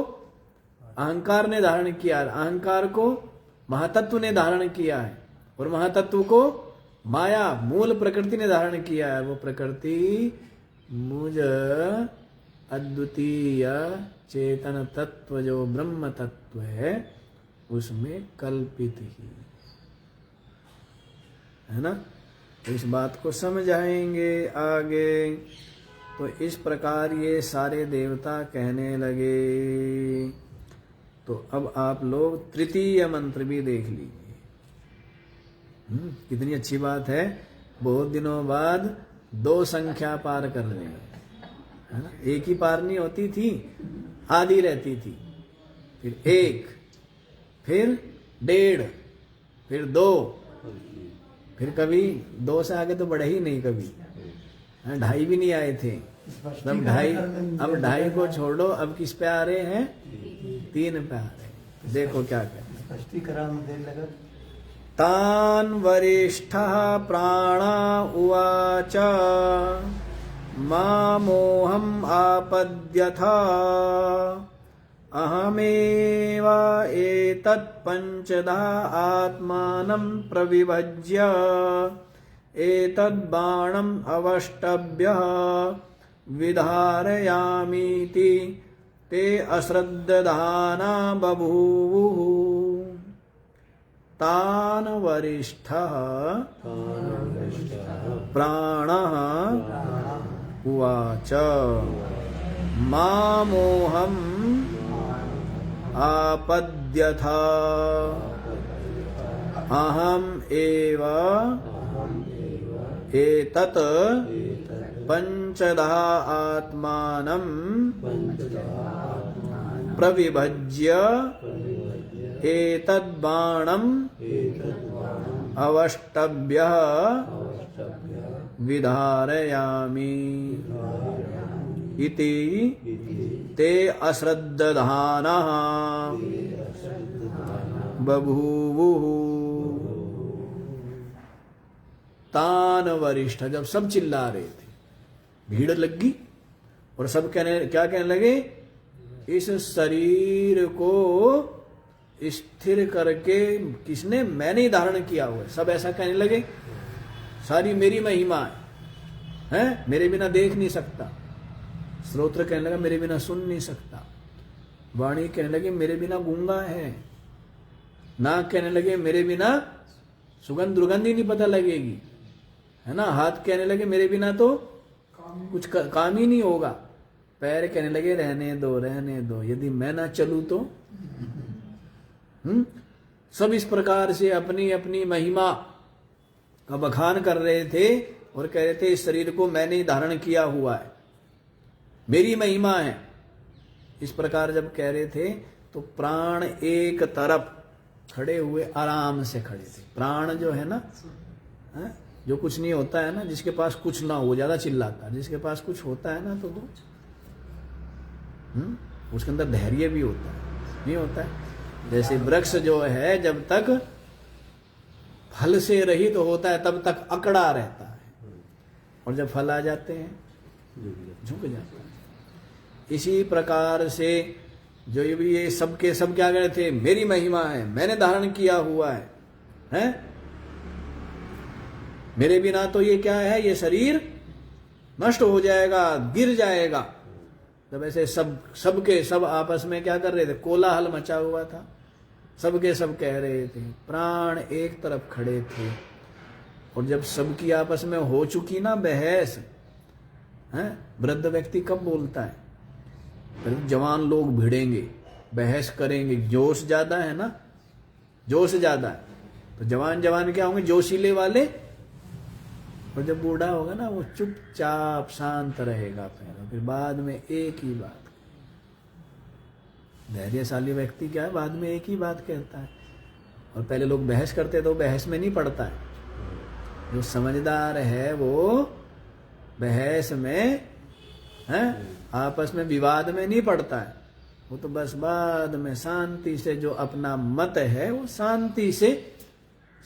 अहंकार ने धारण किया है, अहंकार को महातत्व ने धारण किया है, और महातत्व को माया मूल प्रकृति ने धारण किया है। वो प्रकृति मुझ अद्वितीय चेतन तत्व जो ब्रह्म तत्व है उसमें कल्पित ही है ना। इस बात को समझाएंगे आगे। तो इस प्रकार ये सारे देवता कहने लगे। तो अब आप लोग तृतीय मंत्र भी देख लीजिए। कितनी अच्छी बात है, बहुत दिनों बाद 2 संख्या पार कर रहे हैं, है ना। एक ही पार नहीं होती थी, आधी रहती थी, फिर 1, फिर 1.5, फिर 2, फिर कभी 2 से आगे तो बढ़े ही नहीं, कभी 2.5 भी नहीं आए थे। अब 2.5 को छोड़ो, अब किस पे आ रहे हैं? 3 पे आ रहे हैं। देखो क्या कहते, तान वरिष्ठः प्राणा उवाच मामोहम् आपद्यथा अहमेव एतत् पंचधा आत्मानं प्रविभज्य एतद् बाणम् अवष्टभ्यः विधारयामीति ते अश्रद्धाना बभूवुः। तान वरिष्ठः प्राणः उवाच मामोहम् आपद्यथा अहम् एव एतत् पंचधा आत्मानं प्रविभज्य एतद् बाणम् अवष्टभ्यः विधारयामि इति ते अश्रद्धानः बभूवुः। तान वरिष्ठ, जब सब चिल्ला रहे थे, भीड़ लग गई और सब क्या कहने लगे, इस शरीर को स्थिर करके किसने, मैंने ही धारण किया हुआ है। सब ऐसा कहने लगे, सारी मेरी महिमा है, मेरे बिना देख नहीं सकता। श्रोत्र कहने लगा मेरे बिना सुन नहीं सकता। वाणी कहने लगे मेरे बिना गूंगा है। नाक कहने लगे मेरे बिना सुगंध दुर्गंध ही नहीं पता लगेगी, है ना। हाथ कहने लगे मेरे बिना तो कुछ काम ही नहीं होगा। पैर कहने लगे रहने दो, यदि मैं ना चलूं तो। सब इस प्रकार से अपनी अपनी महिमा का बखान कर रहे थे और कह रहे थे इस शरीर को मैंने ही धारण किया हुआ है, मेरी महिमा है। इस प्रकार जब कह रहे थे तो प्राण एक तरफ खड़े हुए आराम से खड़े थे। प्राण जो है ना, जो कुछ नहीं होता है ना, जिसके पास कुछ ना हो ज्यादा चिल्लाता है, जिसके पास कुछ होता है ना तो वो उसके अंदर धैर्य भी होता है, नहीं होता है। जैसे वृक्ष जो है जब तक फल से रहित तो होता है तब तक अकड़ा रहता है, और जब फल आ जाते हैं झुक जाता है। इसी प्रकार से जो ये सब के सब क्या कहते थे, मेरी महिमा है, मैंने धारण किया हुआ है, हैं? मेरे बिना तो ये क्या है, ये शरीर नष्ट हो जाएगा, गिर जाएगा। जब ऐसे सबके सब आपस में क्या कर रहे थे, कोलाहल मचा हुआ था, सबके सब कह रहे थे, प्राण एक तरफ खड़े थे। और जब सबकी आपस में हो चुकी ना बहस, हैं, वृद्ध व्यक्ति कब बोलता है, जवान लोग भिड़ेंगे, बहस करेंगे, जोश ज्यादा है ना, जोश ज्यादा है तो जवान क्या होंगे, जोशीले वाले। और जब बूढ़ा होगा ना वो चुपचाप शांत रहेगा पहले, फिर बाद में एक ही बात। धैर्यशाली व्यक्ति क्या है, बाद में एक ही बात कहता है। और पहले लोग बहस करते तो बहस में नहीं पड़ता है। जो समझदार है वो बहस में है, आपस में विवाद में नहीं पड़ता है। वो तो बस बाद में शांति से जो अपना मत है वो शांति से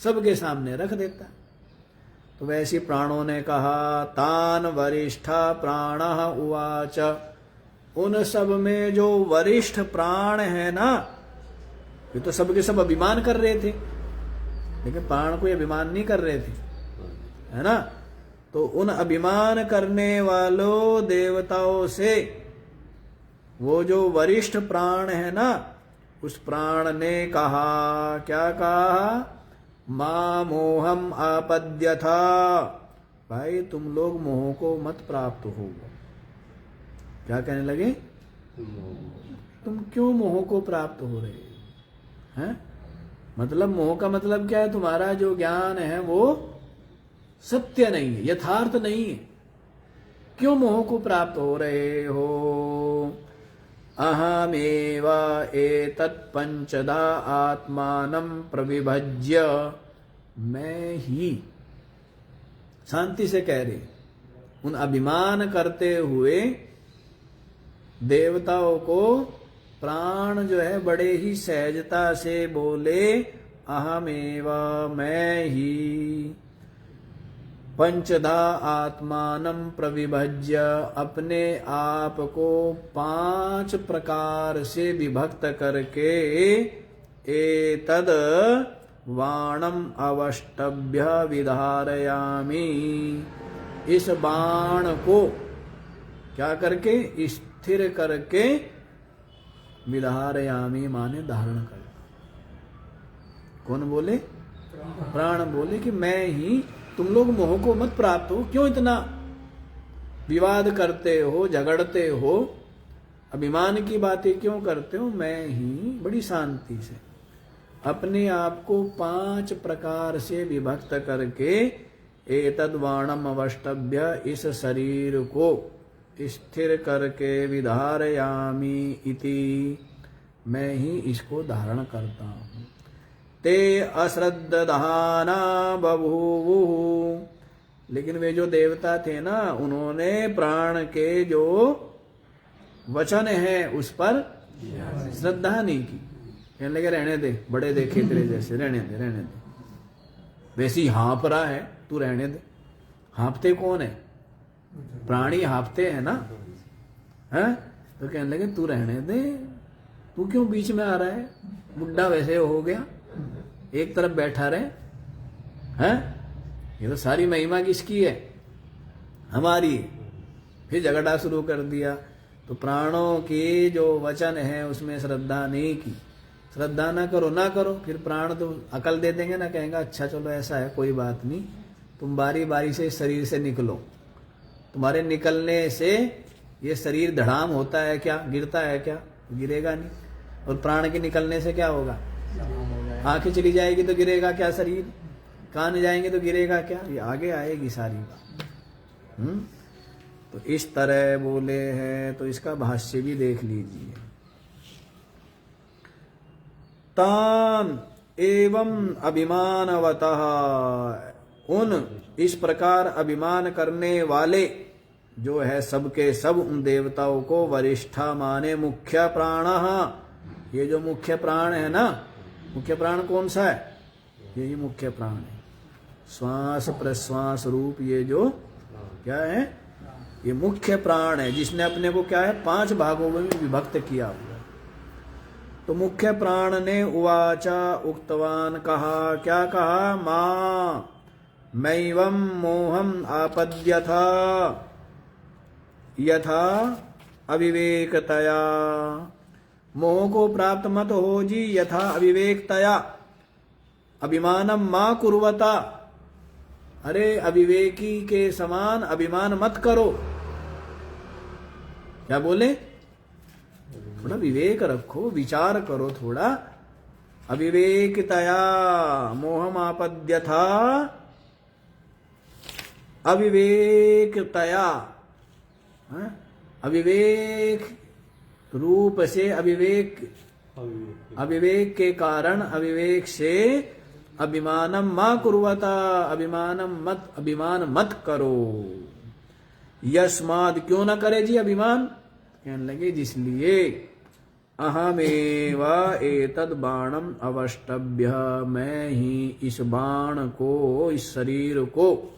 सबके सामने रख देता है। तो वैसे प्राणों ने कहा, तान वरिष्ठा प्राण उवाच, उन सब में जो वरिष्ठ प्राण है ना, ये तो सबके सब अभिमान कर रहे थे, लेकिन प्राण कोई अभिमान नहीं कर रहे थे, है ना। तो उन अभिमान करने वालों देवताओं से वो जो वरिष्ठ प्राण है ना, उस प्राण ने कहा, क्या कहा, मां मोहम आपद्यथा, भाई तुम लोग मोह को मत प्राप्त हो। क्या कहने लगे, तुम क्यों मोह को प्राप्त हो रहे हैं? मतलब मोह का मतलब क्या है, तुम्हारा जो ज्ञान है वो सत्य नहीं है, यथार्थ नहीं है, क्यों मोह को प्राप्त हो रहे हो। अहमेवा एतत् पंचदा आत्मानं प्रविभज्य, मैं ही, शांति से कह रहे, उन अभिमान करते हुए देवताओं को प्राण जो है बड़े ही सहजता से बोले, अहमेवा, मैं ही, पंचधा आत्मानं प्रविभज्य, अपने आप को 5 प्रकार से विभक्त करके, एतद वाणम अवष्टभ्य विधारयामि, इस बाण को क्या करके, स्थिर करके, विधारयामि माने धारण कर। कौन बोले, प्राण बोले कि मैं ही, तुम लोग मोह को मत प्राप्त हो, क्यों इतना विवाद करते हो, झगड़ते हो, अभिमान की बातें क्यों करते हो। मैं ही बड़ी शांति से अपने आप को 5 प्रकार से विभक्त करके, एतद् वाणम अवष्टभ्य, इस शरीर को स्थिर करके, विधारयामि इति, मैं ही इसको धारण करता हूं। ते अश्रद्धाना बभूवुः, लेकिन वे जो देवता थे ना, उन्होंने प्राण के जो वचन है उस पर श्रद्धा नहीं की। कहने लगे रहने दे, बड़े देखे तेरे जैसे, रहने दे रहने दे, वैसे ही हाँफ रहा है तू, रहने दे। हाँफते कौन है, प्राणी हाफते हैं ना, हैं? तो कहने लगे तू रहने दे, तू क्यों बीच में आ रहा है, बुढ़ा वैसे हो गया, एक तरफ बैठा रहे, हैं? ये तो सारी महिमा किसकी है, हमारी। फिर झगड़ा शुरू कर दिया। तो प्राणों के जो वचन है उसमें श्रद्धा नहीं की। श्रद्धा ना करो ना करो, फिर प्राण तो अकल दे देंगे ना, कहेंगे अच्छा चलो ऐसा है कोई बात नहीं, तुम बारी बारी से शरीर से निकलो। तुम्हारे निकलने से ये शरीर धड़ाम होता है क्या, गिरता है क्या, गिरेगा नहीं। और प्राण के निकलने से क्या होगा, आंखें चली जाएगी तो गिरेगा क्या शरीर, कान जाएंगे तो गिरेगा क्या, ये आगे आएगी सारी बात। तो इस तरह बोले हैं, तो इसका भाष्य भी देख लीजिए। तान एवं अभिमानवतः, उन इस प्रकार अभिमान करने वाले जो है सबके सब उन देवताओं को वरिष्ठा माने मुख्य प्राण। ये जो मुख्य प्राण है ना, मुख्य प्राण कौन सा है, यही मुख्य प्राण है। श्वास प्रश्वास रूप ये जो क्या है, ये मुख्य प्राण है, जिसने अपने को क्या है 5 भागों में विभक्त किया हुआ। तो मुख्य प्राण ने उवाचा उक्तवान कहा, क्या कहा, मां मैवं मोहम आपद्यथा यथा अविवेकतया, मोह को प्राप्त मत हो जी यथा अविवेकतया, अभिमानम मां कुर्वता, अरे अविवेकी के समान अभिमान मत करो। क्या बोले, थोड़ा विवेक रखो, विचार करो थोड़ा। अविवेकतया मोहम आपद्यथा, अविवेकतया, अविवेक रूप से, अविवेक के कारण, अविवेक से अभिमानम मा कुर्वता, अभिमान मत करो। यस्माद, क्यों ना करे जी अभिमान, कहने लगे जिसलिए अहमेव एतद बाणम अवष्टभ्य, मैं ही इस बाण को, इस शरीर को,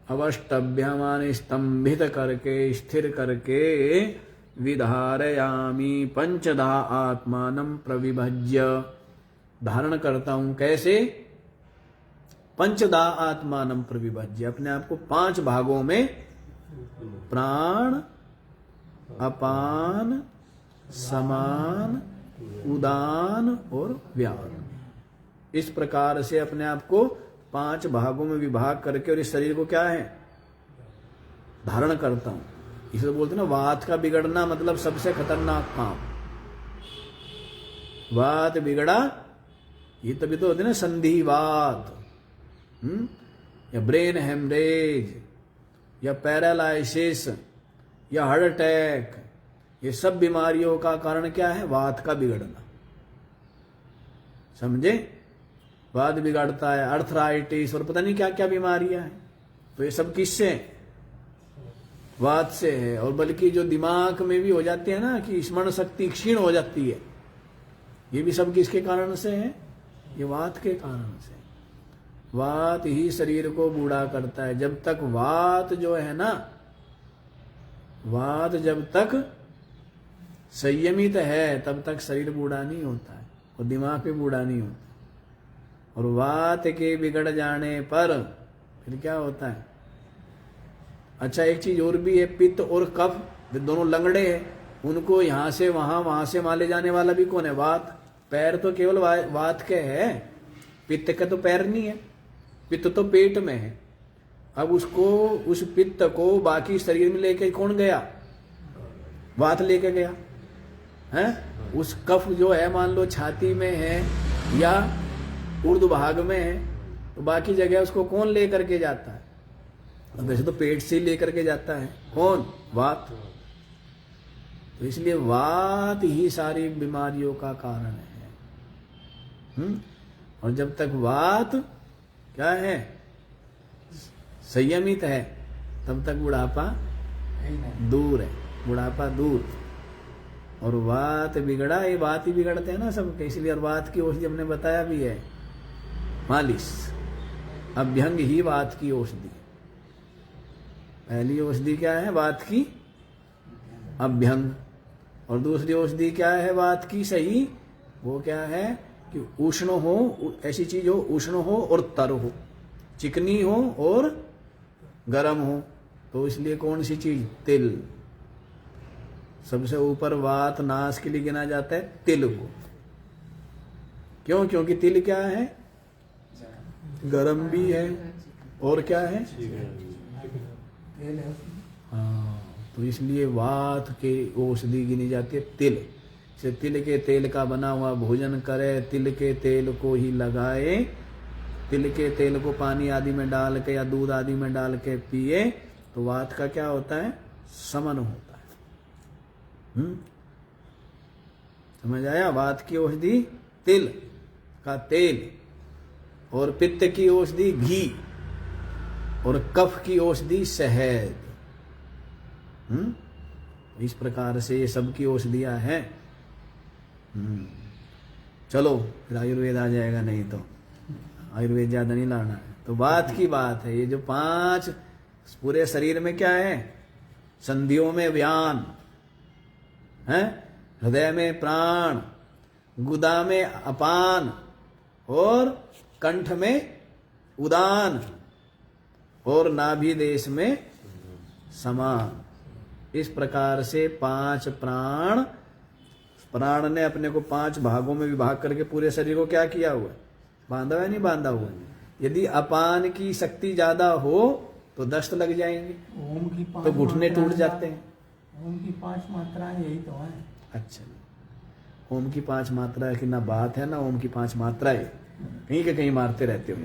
अवष्टभ्य माने स्तंभित करके, स्थिर करके, विधारयामी पंचधा आत्मानं प्रविभज्य, धारण करता हूं। कैसे, पंचधा आत्मानं प्रविभज्य, अपने आप को 5 भागों में, प्राण, अपान, समान, उदान और व्यान, इस प्रकार से अपने आप को 5 भागों में विभाग करके, और इस शरीर को क्या है, धारण करता हूं। इसे बोलते ना वात का बिगड़ना मतलब सबसे खतरनाक काम। वात बिगड़ा, ये तभी तो होते ना संधिवात, या ब्रेन हेमरेज, या पैरालाइसिस, या हार्ट अटैक, ये सब बीमारियों का कारण क्या है, वात का बिगड़ना। समझे, वात बिगड़ता है, अर्थराइटिस और पता नहीं क्या क्या बीमारियां हैं, तो ये सब किससे, वात से है। और बल्कि जो दिमाग में भी हो जाती है ना कि स्मरण शक्ति क्षीण हो जाती है, ये भी सब किसके कारण से है, ये वात के कारण से। वात ही शरीर को बूढ़ा करता है। जब तक वात जो है ना, वात जब तक संयमित है तब तक शरीर बूढ़ा नहीं होता है, और दिमाग भी बूढ़ा नहीं होता। और वात के बिगड़ जाने पर फिर क्या होता है, अच्छा एक चीज और भी है, पित्त और कफ दोनों लंगड़े हैं, उनको यहां से वहां से माले जाने वाला भी कौन है, वात। पैर तो केवल वात के है, पित्त का तो पैर नहीं है, पित्त तो पेट में है। अब उसको, उस पित्त को बाकी शरीर में लेके कौन गया, वात लेके गया है। उस कफ जो है मान लो छाती में है या ऊर्ध्व भाग में है, तो बाकी जगह उसको कौन लेकर के जाता है, वैसे तो पेट से ही लेकर के जाता है, कौन, वात। तो इसलिए वात ही सारी बीमारियों का कारण है। और जब तक वात क्या है, संयमित है, तब तक बुढ़ापा दूर है, बुढ़ापा दूर। और वात बिगड़ा, ये वात ही बिगड़ते हैं ना सबके, इसलिए। और वात की औषधि हमने बताया भी है, मालिश, अभ्यंग ही वात की औषधि। पहली औषधि क्या है? वात की अभ्यंग। और दूसरी औषधि क्या है वात की सही? वो क्या है कि उष्ण हो, ऐसी चीज हो उष्ण हो और तर हो, चिकनी हो और गर्म हो। तो इसलिए कौन सी चीज? तिल। सबसे ऊपर वात नाश के लिए गिना जाता है तिल को। क्यों? क्योंकि तिल क्या है? गरम भी है और क्या है? हाँ, तो इसलिए वात के औषधि गिनी जाती है तिल। से तिल के तेल का बना हुआ भोजन करे, तिल के तेल को ही लगाए, तिल के तेल को पानी आदि में डाल के या दूध आदि में डाल के पिए, तो वात का क्या होता है? शमन होता है। समझ आया? वात की औषधि तिल का तेल, और पित्त की औषधि घी, और कफ की औषधि शहद। इस प्रकार से ये सब की औषधियां हैं। चलो फिर आयुर्वेद आ जाएगा, नहीं तो आयुर्वेद ज्यादा नहीं लाना है। तो बात की बात है, ये जो 5 पूरे शरीर में क्या है? संधियों में व्यान है, हृदय में प्राण, गुदा में अपान और कंठ में उदान और नाभि देश में समान। इस प्रकार से 5 प्राण, प्राण ने अपने को 5 भागों में विभाग करके पूरे शरीर को क्या किया हुआ है? बांधा हुआ है, नहीं बांधा हुआ है। यदि अपान की शक्ति ज्यादा हो तो दस्त लग जाएंगे, ओम की 5 तो घुटने टूट जाते हैं। ओम की 5 मात्राएं यही तो है। अच्छा, ओम की 5 मात्राएं की ना बात है ना ओम की 5 मात्राएं, कहीं के कहीं मारते रहते हो,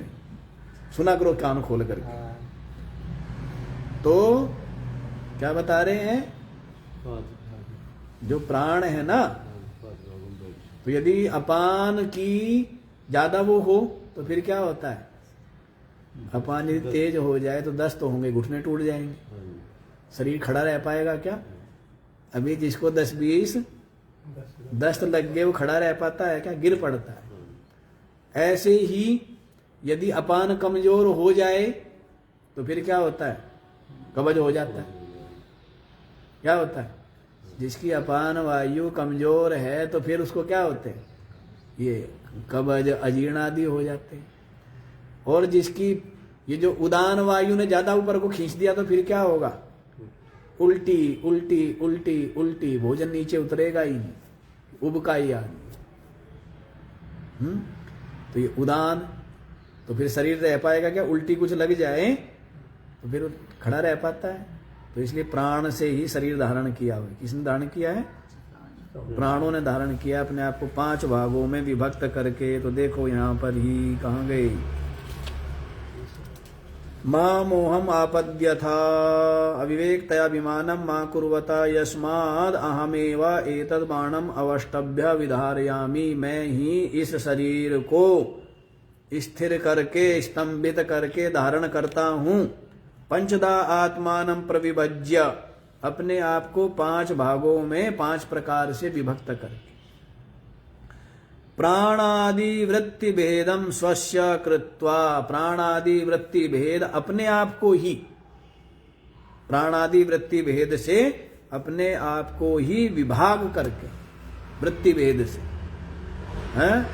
सुना करो कान खोल करके। तो क्या बता रहे हैं? जो प्राण है ना, तो यदि अपान की ज्यादा वो हो तो फिर क्या होता है? अपान यदि तेज हो जाए तो दस्त होंगे, घुटने टूट जाएंगे, शरीर खड़ा रह पाएगा क्या? अभी जिसको 10-20 दस्त लग गए वो खड़ा रह पाता है क्या? गिर पड़ता है। ऐसे ही यदि अपान कमजोर हो जाए तो फिर क्या होता है? कब्ज हो जाता है। क्या होता है? जिसकी अपान वायु कमजोर है तो फिर उसको क्या होते हैं? ये कब्ज, अजीर्ण आदि हो जाते हैं। और जिसकी ये जो उदान वायु ने ज्यादा ऊपर को खींच दिया तो फिर क्या होगा? उल्टी उल्टी उल्टी उल्टी, भोजन नीचे उतरेगा ही नहीं, उबकाई आदि। तो ये उदान, तो फिर शरीर रह पाएगा क्या? उल्टी कुछ लग जाए तो फिर खड़ा रह पाता है। तो इसलिए प्राण से ही शरीर धारण किया हुआ है। किसने धारण किया है? प्राणों ने धारण किया अपने आप को 5 भागों में विभक्त करके। तो देखो यहां पर ही कहां गए? मां मोहम आपद्यथा अविवेकतया विमानम मां कुर्वता यस्माद् अहमेवा एतद् बाणम अवष्टभ्य विधारयामि। मैं ही इस शरीर को स्थिर करके, स्तंभित करके धारण करता हूं। पंचदा आत्मानं प्रविभज्य, अपने आप को 5 भागों में 5 प्रकार से विभक्त करके। प्राणादि वृत्ति भेदम स्वस्य कृत्वा, प्राणादि वृत्ति भेद अपने आप को ही, प्राणादि वृत्ति भेद से अपने आप को ही विभाग करके, वृत्ति भेद से है,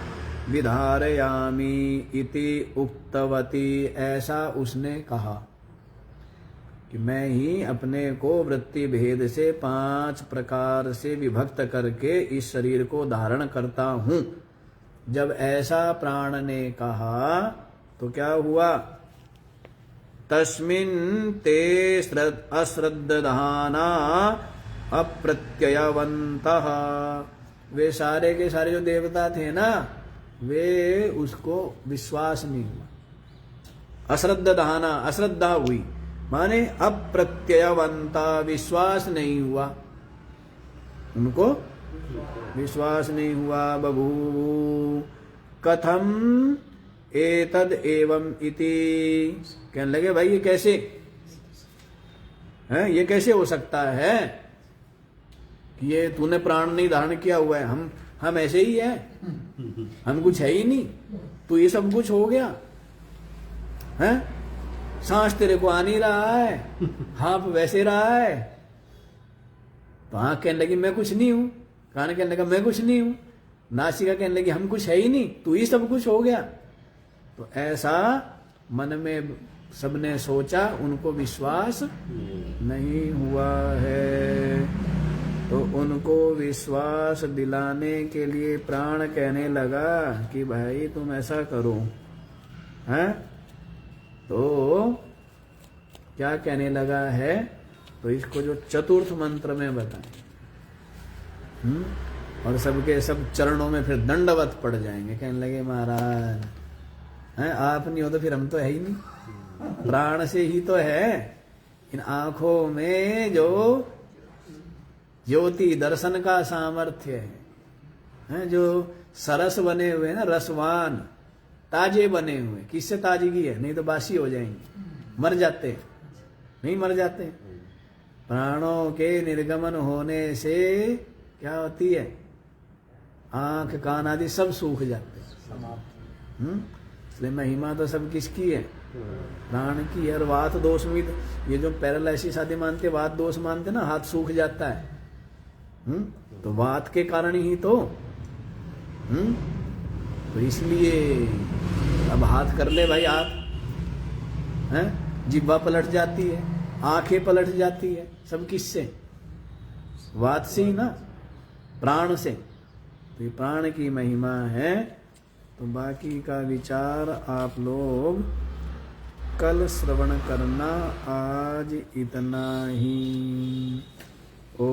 विधारयामि इति उक्तवती, ऐसा उसने कहा कि मैं ही अपने को वृत्ति भेद से 5 प्रकार से विभक्त करके इस शरीर को धारण करता हूं। जब ऐसा प्राण ने कहा तो क्या हुआ? तस्मिन् ते अश्रद्धाना अप्रत्ययवन्तः, वे सारे के सारे जो देवता थे ना, वे उसको विश्वास नहीं हुआ। अश्रद्धाना, अश्रद्धा हुई माने अप्रत्ययवंता, विश्वास नहीं हुआ, उनको विश्वास नहीं हुआ। बभूवु कथम एतद एवं इति, कहने लगे भाई ये कैसे है? ये कैसे हो सकता है कि ये तूने प्राण नहीं धारण किया हुआ है, हम ऐसे ही है, हम कुछ है ही नहीं, तो ये सब कुछ हो गया है? सांस तेरे को आ नहीं रहा है, हाँफ वैसे रहा है। तो आंख कहने लगी मैं कुछ नहीं हूं, कान कहने लगा मैं कुछ नहीं हूं, नासिका कहने लगी हम कुछ है ही नहीं, तू ही सब कुछ हो गया। तो ऐसा मन में सबने सोचा, उनको विश्वास नहीं हुआ है। तो उनको विश्वास दिलाने के लिए प्राण कहने लगा कि भाई तुम ऐसा करो, हैं? तो क्या कहने लगा है, तो इसको जो चतुर्थ मंत्र में बताएं, और सबके सब चरणों में फिर दंडवत पड़ जाएंगे, कहने लगे महाराज हैं आप नहीं हो तो फिर हम तो है ही नहीं, प्राण से ही तो है। इन आंखों में जो ज्योति दर्शन का सामर्थ्य है, जो सरस बने हुए ना, रसवान ताजे बने हुए, किससे ताजगी है, नहीं तो बासी हो जाएंगे, मर जाते, नहीं मर जाते। प्राणों के निर्गमन होने से क्या होती है, आंख कान आदि सब सूख जाते हैं। इसलिए महिमा तो सब किसकी है, प्राण की है। और वात दोष में ये जो पैरालिसिस आदि मानते, वात दोष मानते ना, हाथ सूख जाता है, तो वात के कारण ही तो इसलिए अब हाथ कर ले भाई आप, हैं? जिह्वा पलट जाती है, आंखें पलट जाती है, सब किससे, वात से ही ना, प्राण से। तो ये प्राण की महिमा है। तो बाकी का विचार आप लोग कल श्रवण करना, आज इतना ही। ओ